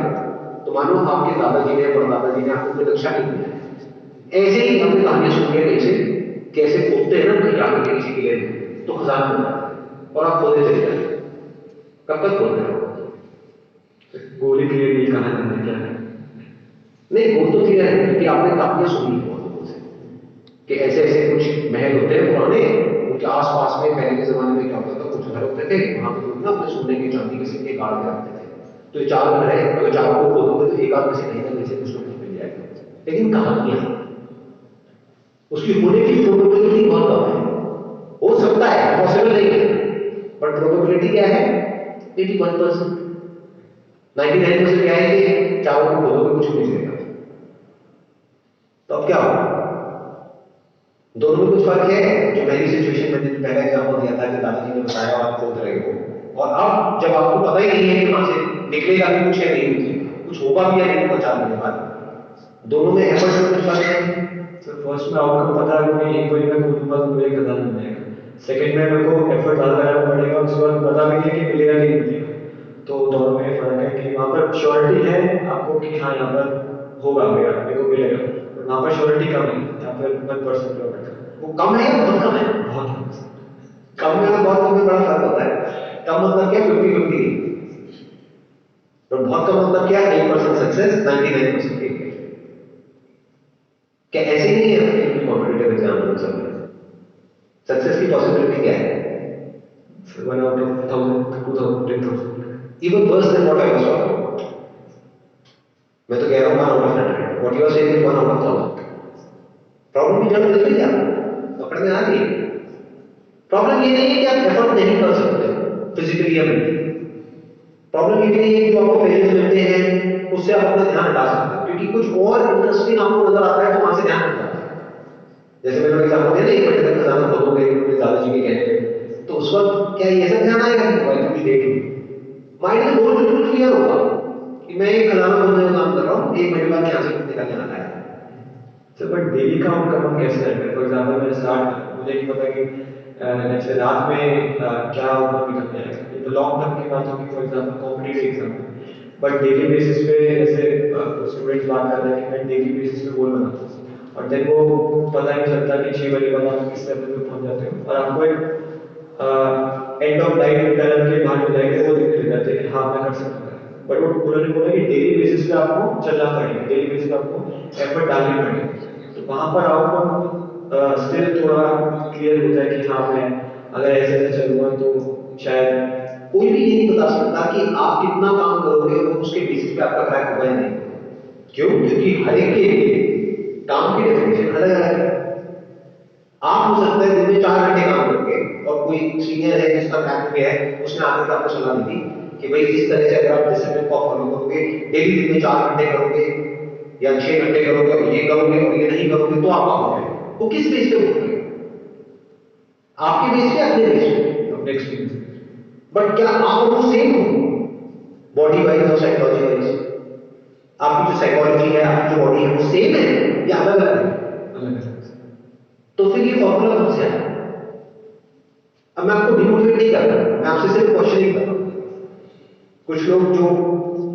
तो मानो आपके दादाजी ने परदादाजी ने आपको कोई नक्शा नहीं दिया, ऐसे ही हमने कहानियां सुनी है कैसे कैसे खोदते हैं ना कहीं जाकर के किसी किले में, तो खजाना होता है और आप खोदते चले जाते, कब तक खोदते रहो? गोली के लिए कहा जाता है क्या है? नहीं, गोल तो क्लियर है क्योंकि आपने कहानियां सुनी है बहुत लोगों से कि ऐसे ऐसे कुछ महल होते हैं पुराने, उनके आसपास में पहले के जमाने में क्या होता था, कुछ घर होते थे, वहां पे लोग ना अपने सोने के चांदी के सिक्के गाड़ के रखते थे। तो ये 4 घर है, अगर 4 को खोदोगे तो एक आध में से कहीं ना कहीं से कुछ ना कुछ मिल जाएगा, लेकिन कहानियां उसकी होने की प्रोबेबिलिटी बहुत कम है। हो सकता है, पॉसिबल नहीं है, बट प्रोबेबिलिटी क्या है? 81%। 99% क्या है कि चारों को खोदोगे कुछ नहीं मिलेगा। तो अब क्या होगा? दोनों में कुछ फर्क है। जो पहली सिचुएशन मैंने पहले एग्जाम्पल दिया था कि दादाजी ने बताया आप खोद रहे हो, और अब जब आपको पता ही नहीं है कि वहां से निकलेगा भी कुछ या नहीं निकलेगा, कुछ होगा भी या नहीं होगा 4 महीने बाद, दोनों में एफर्ट में कुछ फर्क है। सर फर्स्ट में आउटकम पता है कि एक कोई मैं खोलूंगा तो मुझे खजाना मिल जाएगा। सेकंड में मेरे को एफर्ट ज़्यादा लगाना पड़ेगा, उसके बाद पता भी नहीं है कि मिलेगा कि नहीं मिलेगा। तो दोनों में फर्क है कि वहाँ पर श्योरिटी है आपको कि हाँ यहाँ पर होगा, मेरे को मिलेगा, और वहाँ पर श्योरिटी कम है, यहाँ पर 1% प्रोबेबिलिटी। वो कम है या बहुत कम है? बहुत कम। कम में और बहुत कम में बड़ा फर्क होता है। कम मतलब क्या? 50-50। और बहुत कम मतलब क्या? 1% सक्सेस, 99% फेलियर। क्या ऐसे नहीं है कॉम्पिटिटिव एग्जाम में सब में? सक्सेस की पॉसिबिलिटी क्या है? 1 out of 1000, 2000, 10,000। Even worse than what I was talking about. मैं तो कह रहा हूँ 1 out of 100. What you are saying is 1 out of 1000. Problem की जड़ निकल गया, पकड़ में आ गई। प्रॉब्लम ये नहीं है कि आप एफर्ट नहीं कर सकते फिजिकली या मेंटली। प्रॉब्लम ये नहीं है कि जो आपको पहले से मिलते हैं उससे आप अपना ध्यान हटा सकते हैं, क्योंकि कुछ और इंटरेस्टिंग आपको नजर आता है तो वहां से ध्यान हटा है। जैसे मैंने एग्जाम्पल दिया ना, 1 घंटे तक खजाना खोदोगे अपने दादाजी के कहने पे, तो उस वक्त क्या ये सब ध्यान आएगा कि मोबाइल कुछ देख लूं? माइंड में गोल बिल्कुल क्लियर होगा कि मैं एक खजाना खोदने का काम कर रहा हूँ, 1 महीने बाद यहाँ से निकल जाना है। सर बट डेली का आउटकम हम कैसे सेट करें? फॉर एग्जाम्पल मैं स्टार्ट, मुझे नहीं पता कि जैसे रात में क्या आउटकम निकल जाएगा, ये तो लॉन्ग टर्म की बात होगी, फॉर एग्जाम्पल कॉम्पिटिटिव एग्जाम में। बट डेली बेसिस पे जैसे स्टूडेंट्स बात कर रहे हैं कि मैं डेली बेसिस पे गोल बनाता हूँ, और देन वो पता ही नहीं चलता कि 6 बजे बाद आप किस लेवल पे पहुंच जाते हो, और आपको एक एंड ऑफ लाइफ टनल के बाहर हो जाएंगे, वो दिखने लग जाते हैं कि हाँ मैं कर सकता हूँ। बट वो उन्होंने बोला कि डेली बेसिस पे आपको चलना पड़ेगा, डेली बेसिस पे आपको एफर्ट डालनी पड़ेगी। तो वहां पर आउटकम स्टिल थोड़ा क्लियर होता है कि हाँ मैं अगर ऐसे ऐसे चलूंगा तो शायद। कोई भी ये नहीं बता सकता कि आप कितना काम करोगे और उसके बेसिस पे आपका क्रैक होगा या नहीं। क्यों? क्योंकि हर एक के लिए काम की डेफिनेशन अलग अलग है। आप हो सकता है दिन में 4 घंटे काम करोगे और कोई सीनियर है जिसका क्रैक हो गया है, उसने आकर आपको सलाह दी थी कि भाई इस तरह से अगर आप डिसिप्लिन को फॉलो करोगे, डेली दिन में 4 घंटे करोगे या 6 घंटे करोगे और ये करोगे और ये नहीं करोगे तो आप काम करोगे। वो किस बेस पे बोल रहे हैं? आपके बेस पे, अपने बेस पे, अपने एक्सपीरियंस। बट क्या आप वो सेम हो बॉडी वाइज और साइकोलॉजी वाइज? आपकी जो साइकोलॉजी है, आपकी जो बॉडी है, वो सेम है या अलग अलग है? अलग अलग। तो फिर ये फॉर्मूला कौन से आया? अब मैं आपको डिमोटिवेट नहीं कर रहा, मैं आपसे सिर्फ क्वेश्चनिंग कर रहा हूं। कुछ लोग जो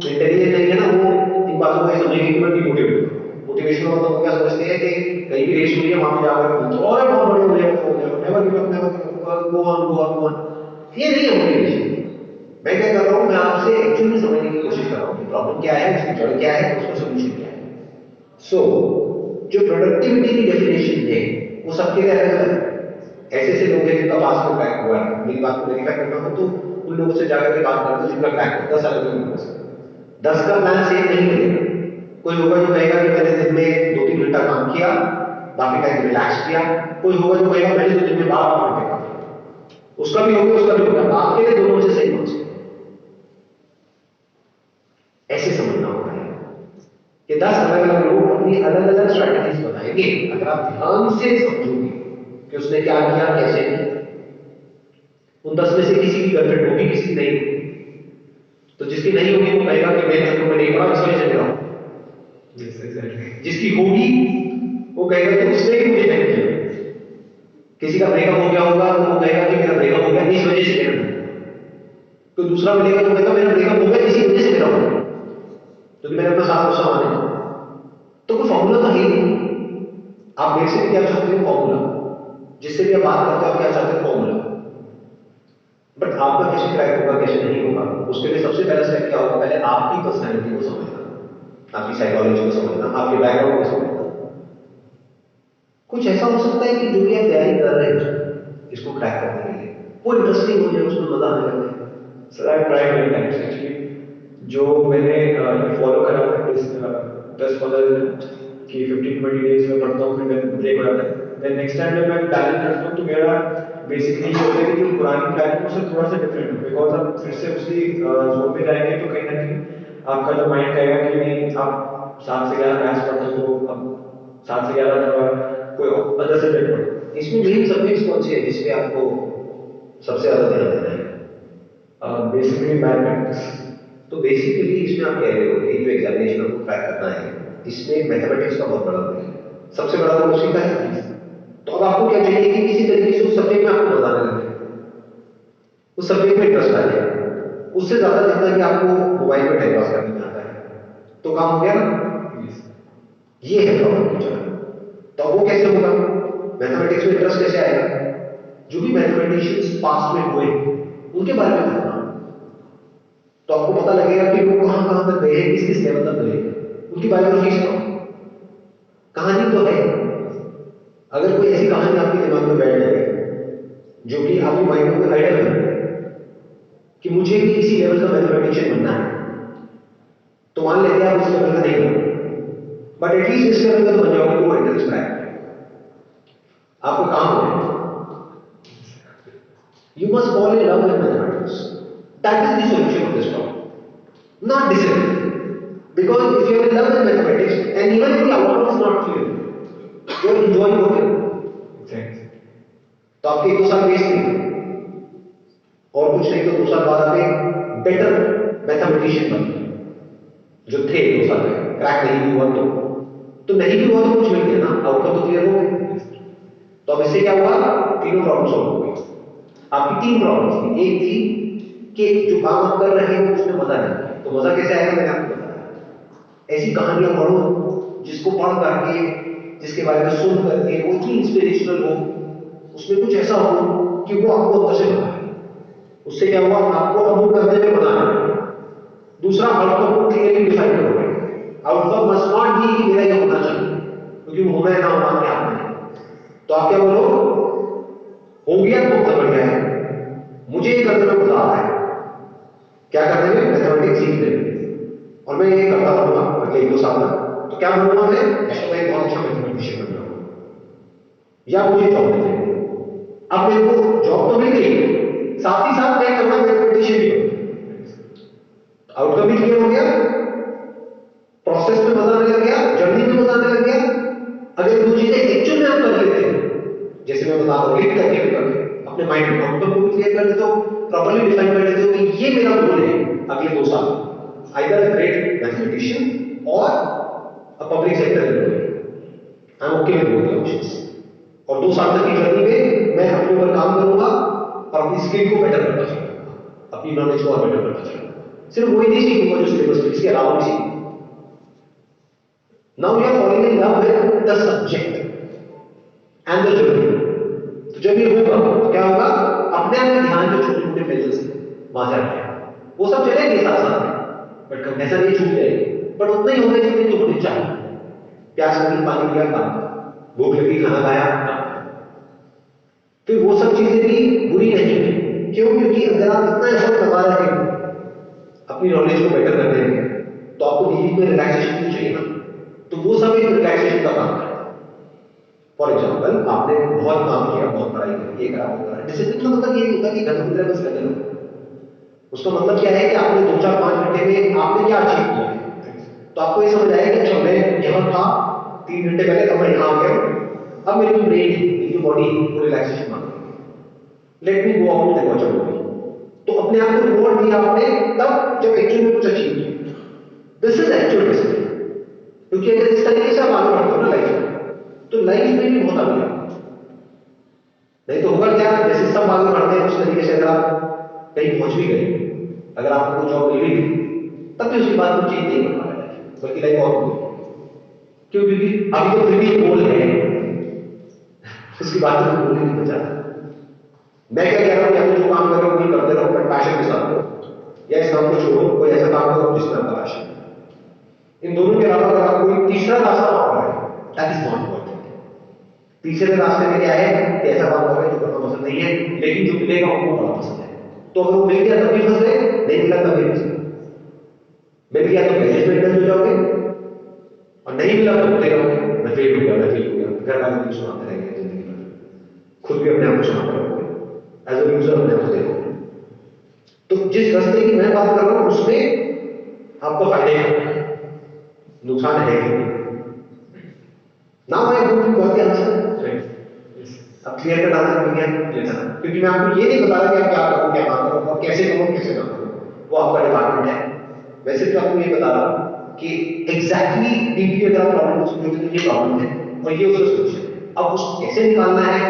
इंटेलिजेंट नहीं है ना, वो इन बातों को समझेंगे कि मैं डिमोटिवेट हूं। मोटिवेशन मतलब वो क्या समझते हैं कि कहीं भी रेस हुई है वहां पे जाकर तो और बहुत बड़े हो जाए, never give up, never give up, go on go on go on. ये नहीं है मोटिवेशन। मैं क्या कर रहा हूं, मैं आपसे एक्चुअली में समझने की कोशिश कर रहा हूं कि प्रॉब्लम क्या है, उसकी जड़ क्या है, उसका सॉल्यूशन क्या है। सो जो प्रोडक्टिविटी की डेफिनेशन है वो सबके लिए अलग अलग है। ऐसे ऐसे लोग हैं जिनका पास में क्रैक हुआ है, मेरी बात को वेरीफाई करना हो तो उन लोगों से जाकर के बात कर दो जिनका क्रैक है। 10 अलग अलग लोगों से 10 का प्लान सेम नहीं मिलेगा। कोई होगा जो कहेगा कि मैंने दिन में 2-3 घंटा काम किया, बाकी टाइम रिलैक्स किया। कोई होगा जो कहेगा मैंने तो दिन में 12 घंटे काम किया। उसका भी होगा, उसका भी होगा। आपके लिए दोनों में से सही कौन सा? ऐसे समझना होता है कि 10 अलग अलग लोग अपनी अलग अलग स्ट्रैटेजीज बताएंगे। अगर आप ध्यान से समझोगे कि उसने क्या किया, कैसे किया, उन 10 में से किसी की गर्लफ्रेंड होगी, किसी की नहीं होगी। तो जिसकी नहीं होगी वो कहेगा कि मैं चक्कर में नहीं पड़ा, इस वजह से मेरा हो। जिसकी होगी वो कहेगा कि उसने ही मुझे नहीं किया। किसी का ब्रेकअप हो गया होगा तो वो कहेगा कि मेरा ब्रेकअप हो गया इस वजह से मेरा। तो दूसरा मिलेगा तो कहेगा मेरा ब्रेकअप हो गया इसी वजह से मेरा हो गया, क्योंकि मैंने अपना सारा गुस्सा माने। तो कोई फॉर्मूला तो है नहीं। आप मेरे से भी क्या चाहते हो? फॉर्मूला। जिससे भी आप बात करते हो आप क्या चाहते हो? फॉर्मूला। बट आपका कैसे क्रैक होगा, कैसे नहीं होगा, उसके लिए सबसे पहला स्टेप क्या होगा? पहले आपकी पर्सनैलिटी को समझना। आपकी साइकोलॉजी को समझना, आपके बैकग्राउंड को समझना। कुछ ऐसा हो सकता है कि जो भी आप तैयारी कर रहे हैं इसको क्रैक करने के लिए, वो इंटरेस्टिंग हो जाए, उसमें मजा आने लगे। Sir I try many times actually, जो मैंने फॉलो करा था इस 10-15 दिन कि 15-20 डेज में पढ़ता हूँ, फिर ब्रेक हो जाता है, देन नेक्स्ट टाइम जब मैं प्लानिंग करता हूँ तो मेरा बेसिकली ये होता है कि जो पुरानी प्लानिंग है उससे थोड़ा सा डिफरेंट हो, बिकॉज आप फिर से उसी जोन में जाएंगे तो कहीं ना कहीं आपका जो माइंड कहेगा कि नहीं आप 7 से 11 मैथ्स पढ़ते हो, अब 7 से 11 थोड़ा कोई अदर सब्जेक्ट पढ़ो। इसमें मेन सब्जेक्ट कौन से है जिसपे आपको सबसे ज्यादा ध्यान देना है? Basically mathematics. तो बेसिकली इसमें आप कह रहे हो कि जो एग्जामिनेशन आपको क्रैक करना है इसमें मैथमेटिक्स का बहुत बड़ा रोल है, सबसे बड़ा रोल उसी का है। तो अब आपको क्या चाहिए कि किसी तरीके से उस सब्जेक्ट में आपको मजा आने लगे, उस सब्जेक्ट में इंटरेस्ट आ जाए, उससे ज्यादा जितना कि आपको मोबाइल में टाइम पास करने में आता है, तो काम हो गया ना। ये है प्रॉब्लम की जगह। तो वो कैसे होगा, मैथमेटिक्स में इंटरेस्ट कैसे आएगा? जो भी मैथमेटिशियंस पास्ट में हुए उनके बारे में पढ़ना, तो आपको पता लगेगा कि वो कहां कहां तक गए, किस किस लेवल तक गए, उनकी बायोग्राफीज पढ़ो। कहानी तो है, अगर कोई ऐसी कहानी आपके दिमाग में बैठ जाए जो कि आपके माइंड में आइडिया बन जाए कि मुझे भी इसी लेवल का मैथमेटिशियन बनना है, तो मान लेते हैं आप उस लेवल का नहीं बनो, बट एटलीस्ट इस लेवल का तो बन जाओगे तो वो इंटरेस्ट है आपको काम है। You must fall in love with mathematics. That is the solution of this problem. Not discipline. Because if you are in love with mathematics, and even if the outcome is not clear, you are enjoying working. Exactly. तो आपके 2 साल waste नहीं, और कुछ नहीं तो 2 साल बाद आप बेटर मैथमेटिशियन बन गए जो थे 2 साल में। क्रैक नहीं हुआ तो नहीं भी हुआ तो कुछ मिल गया ना, आउटकम तो क्लियर हो गया। तो अब इससे क्या हुआ, तीनों प्रॉब्लम सॉल्व हो गई। आपकी 3 प्रॉब्लम्स थी, एक थी कि जो काम आप कर रहे हैं उसमें मजा नहीं, तो मजा कैसे आएगा मैंने आपको बताया। ऐसी कहानियां पढ़ो जिसको पढ़ करके, जिसके बारे में सुन करके वो इतनी इंस्पिरेशनल हो, उसमें कुछ ऐसा हो कि वो आपको अंदर से बताए। उससे क्या हुआ, आपको अब वो करने में मजा आएगा। दूसरा, आउटकम को क्लियरली डिफाइन करोगे। आउटकम मस्ट नॉट बी कि मेरा ये होना चाहिए, क्योंकि वो होना है ना होना आपके हाथ में। तो आप क्या बोलो, हो गया तो बहुत बढ़िया है, मुझे ये करने में मजा आ रहा है। क्या करने में, मैथमेटिक्स सीखने में। और मैं ये करता रहूंगा अगले 1-2 साल में, तो क्या बनूंगा मैं एक बहुत अच्छा मैथमेटिशियन बन जाऊंगा, या मुझे जॉब मिल जाएगी। अब मेरे को जॉब तो मिल गई, साथ ही साथ मैं करना मैथमेटिशियन भी बनूंगा। आउटकम भी क्लियर हो गया, प्रोसेस में मजा आने लग गया, जर्नी में मजा आने लग गया। अगर 2 चीजें एक्चुअल में आप कर लेते हैं, जैसे मैं बता रहा हूं, लिख करके अपने माइंड में आउटकम को भी क्लियर कर लेते हो, प्रॉपर्ली डिफाइन कर लेते हो कि ये मेरा गोल है अगले 2 साल, आइदर अ ग्रेट मैथमेटिशियन और a public sector employ. I am okay with both the options. और 2 साल तक की जर्नी में मैं अपने ऊपर काम करूंगा और अपनी स्किल को बेटर करता चलूंगा, अपनी नॉलेज को और बेटर करता चलूंगा। सिर्फ वही नहीं सीखूंगा जो सिलेबस में, इसके अलावा भी सीखूंगा। Now you are following in love with the subject and the journey. तो जब ये होगा तो क्या होगा, अपने आप में ध्यान जो छोटे छोटे फेजेस वहां से आएंगे, वो सब चलेंगे साथ साथ में, बट ऐसा नहीं छूट जाएगी, बट उतना ही होगा जितने जो होने चाहिए। प्यास लगी, पानी पिया, काम, भूख लगी, खाना खाया, काम। फिर वो सब चीजें भी बुरी नहीं है। क्यों? क्योंकि अगर आप इतना एफर्ट लगा रहे हैं अपनी नॉलेज को बेटर करने में, तो आपको बीच में रिलैक्सेशन भी चाहिए ना, तो वो सब एक रिलैक्सेशन का काम है। फॉर एग्जाम्पल, आपने बहुत काम किया, बहुत पढ़ाई की, ये करा, वो करा। डिसिप्लिन का मतलब ये होता है कि घर की तरह बस लगे रहो। उसका मतलब क्या है कि आपने 2-4-5 घंटे में आपने क्या अचीव किया है, तो आपको ये समझ आएगा कि अच्छा मैं यहाँ था 3 घंटे पहले, अब मैं यहाँ आ गया, अब मेरी जो ब्रेन, मेरी बॉडी वो रिलैक्सेशन मांग रही है, let me go out and watch a movie. तो अपने आप को रिवॉर्ड दिया आपने तब जब एक्चुअली में कुछ अचीव किया। This is actual discipline. क्योंकि अगर इस तरीके से आप आगे बढ़ते हो ना लाइफ में, तो लाइफ में भी बहुत आगे बढ़ते। नहीं तो होगा क्या, जैसे सब आगे बढ़ते हैं उस तरीके से अगर आप कहीं पहुंच भी गए, अगर आपको कोई जॉब मिल भी गई, तब भी उसके बाद कुछ चेंज नहीं होने वाला है, बल्कि लाइफ और होगी। क्यों? क्योंकि अभी तो फिर भी गोल है, उसकी बात तो गोल ही नहीं बचा। मैं क्या कह रहा हूं, या तो जो काम कर रहे हो वही करते रहो, बट पैशन के साथ करो, या इस काम को छोड़ो, कोई ऐसा काम करो जिसमें आपका पैशन है। इन दोनों के अलावा अगर आप कोई तीसरा रास्ता मांग रहे हैं, that is not worth it. तीसरे रास्ते में क्या है कि ऐसा काम करें जो करना पसंद नहीं है, लेकिन जो मिलेगा उनको बड़ा पसंद है। तो अगर वो मिल गया तभी फंस गए, नहीं मिला तभी फंस गए। मिल गया तो मैनेजमेंट में हो जाओगे, और नहीं मिला तो बोलते रहोगे मैं फेल हो गया, मैं फेल हो गया, घर वाले भी सुनाते रहेंगे जिंदगी भर, खुद भी अपने आप को सुनाते रहोगे, एज ए यूजर अपने आप को देखोगे। तो जिस रास्ते की मैं बात कर रहा हूं उसमें आपको फायदे हैं, नुकसान है ही नहीं। Now I go to what the answer. अब क्लियर कट आंसर मिल गया, क्योंकि मैं आपको ये नहीं बता रहा कि आप क्या करो क्या ना करो और कैसे करो कैसे ना करो, वो आपका डिपार्टमेंट है। वैसे तो आपको ये बता रहा हूं कि एग्जैक्टली डीपली अगर आप प्रॉब्लम को समझोगे तो ये प्रॉब्लम है और ये उसका सोल्यूशन है। अब उसको कैसे निकालना है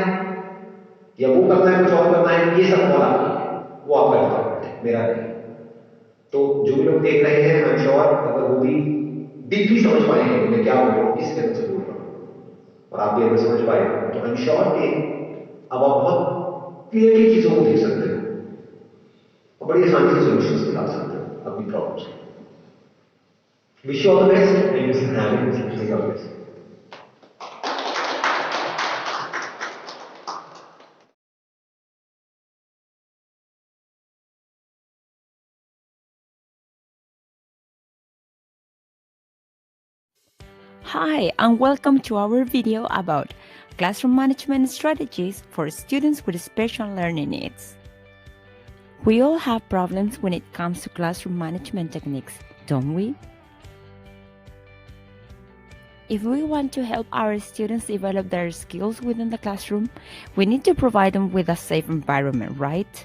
या वो करना है कुछ और करना है, ये सब और आपकी है, वो आपका डिपार्टमेंट है, मेरा नहीं। तो जो भी लोग देख रहे हैं, आई एम श्योर अगर वो भी डीपली समझ पाएंगे कि मैं क्या बोल रहा हूँ, किस लेवल से बोल रहा हूँ, और आप भी अगर समझ पाए तो आई एम श्योर कि अब आप बहुत क्लियरली चीजों को देख सकते हो और बड़ी आसानी से सॉल्यूशंस निकाल सकते हो अपनी प्रॉब्लम्स के। Wish you all the best, thank you for having me. Hi, and welcome to our video about classroom management strategies for students with special learning needs. We all have problems when it comes to classroom management techniques, don't we? If we want to help our students develop their skills within the classroom, we need to provide them with a safe environment, right?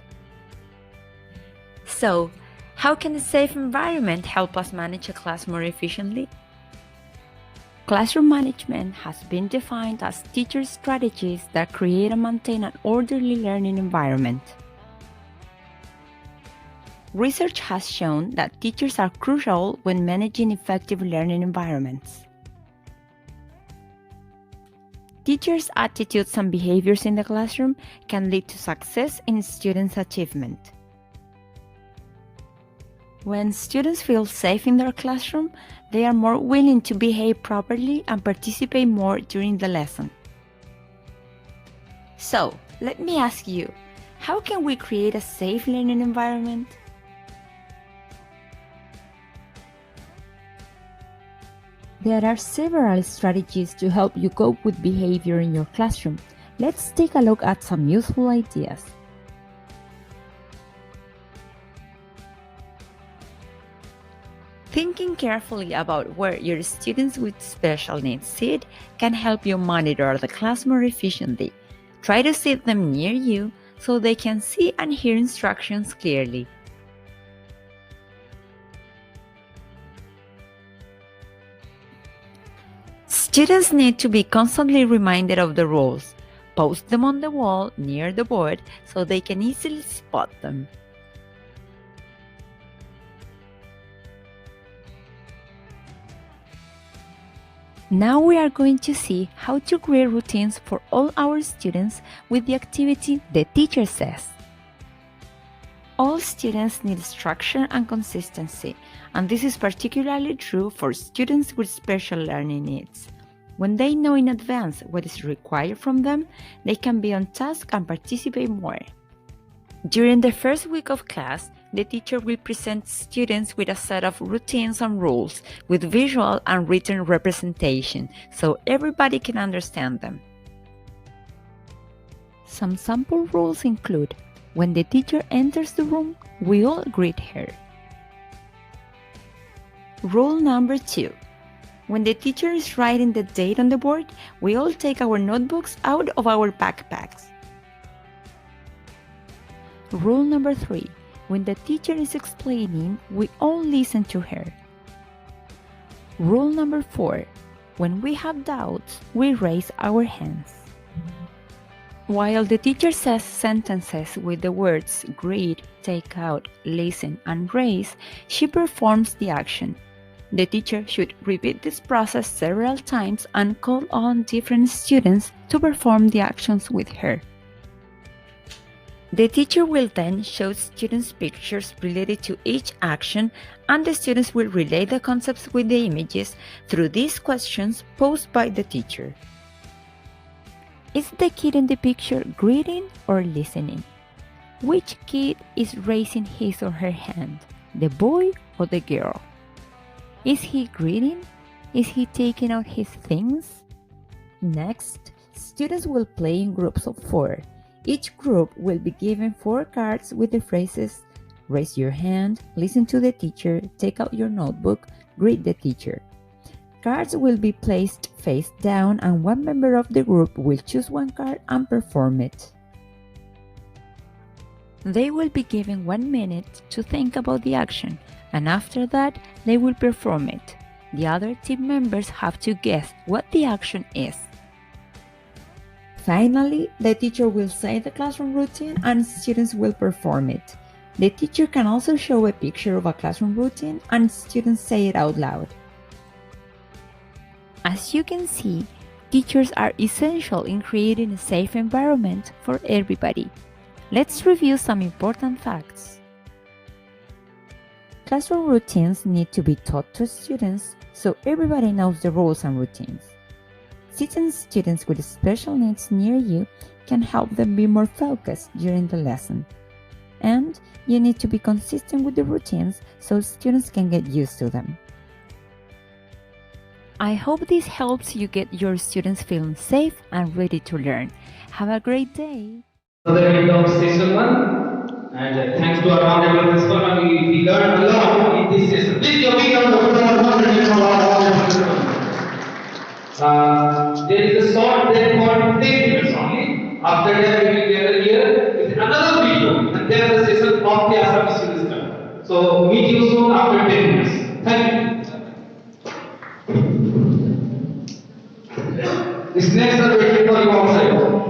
So, how can a safe environment help us manage a class more efficiently? Classroom management has been defined as teacher strategies that create and maintain an orderly learning environment. Research has shown that teachers are crucial when managing effective learning environments. Teachers' attitudes and behaviors in the classroom can lead to success in students' achievement. When students feel safe in their classroom, they are more willing to behave properly and participate more during the lesson. So, let me ask you, how can we create a safe learning environment? There are several strategies to help you cope with behavior in your classroom. Let's take a look at some useful ideas. Thinking carefully about where your students with special needs sit can help you monitor the class more efficiently. Try to sit them near you so they can see and hear instructions clearly. Students need to be constantly reminded of the rules. Post them on the wall near the board so they can easily spot them. Now we are going to see how to create routines for all our students with the activity The Teacher Says. All students need structure and consistency, and this is particularly true for students with special learning needs. When they know in advance what is required from them, they can be on task and participate more. During the first week of class, the teacher will present students with a set of routines and rules with visual and written representation, so everybody can understand them. Some sample rules include: when the teacher enters the room, we all greet her. Rule number 2. When the teacher is writing the date on the board, we all take our notebooks out of our backpacks. Rule number 3. When the teacher is explaining, we all listen to her. Rule number 4. When we have doubts, we raise our hands. While the teacher says sentences with the words greet, take out, listen, and raise, she performs the action. The teacher should repeat this process several times and call on different students to perform the actions with her. The teacher will then show students pictures related to each action, and the students will relate the concepts with the images through these questions posed by the teacher. Is the kid in the picture greeting or listening? Which kid is raising his or her hand, the boy or the girl? Is he greeting? Is he taking out his things? Next, students will play in groups of 4. Each group will be given 4 cards with the phrases raise your hand, listen to the teacher, take out your notebook, greet the teacher. Cards will be placed face down and one member of the group will choose one card and perform it. They will be given 1 minute to think about the action, and after that, they will perform it. The other team members have to guess what the action is. Finally, the teacher will say the classroom routine and students will perform it. The teacher can also show a picture of a classroom routine and students say it out loud. As you can see, teachers are essential in creating a safe environment for everybody. Let's review some important facts. Classroom routines need to be taught to students so everybody knows the rules and routines. Sitting students with special needs near you can help them be more focused during the lesson. And you need to be consistent with the routines so students can get used to them. I hope this helps you get your students feeling safe and ready to learn. Have a great day! Another end of session 1, and thanks to our honorable principal, we learned a lot in this session. Please give a big round of applause for our honorable principal. There is a short break for 10 minutes only. After that, we will gather here with another video, and then the session of the Cbse will start. So meet you soon after 10 minutes. Thank you. This next are waiting for you outside.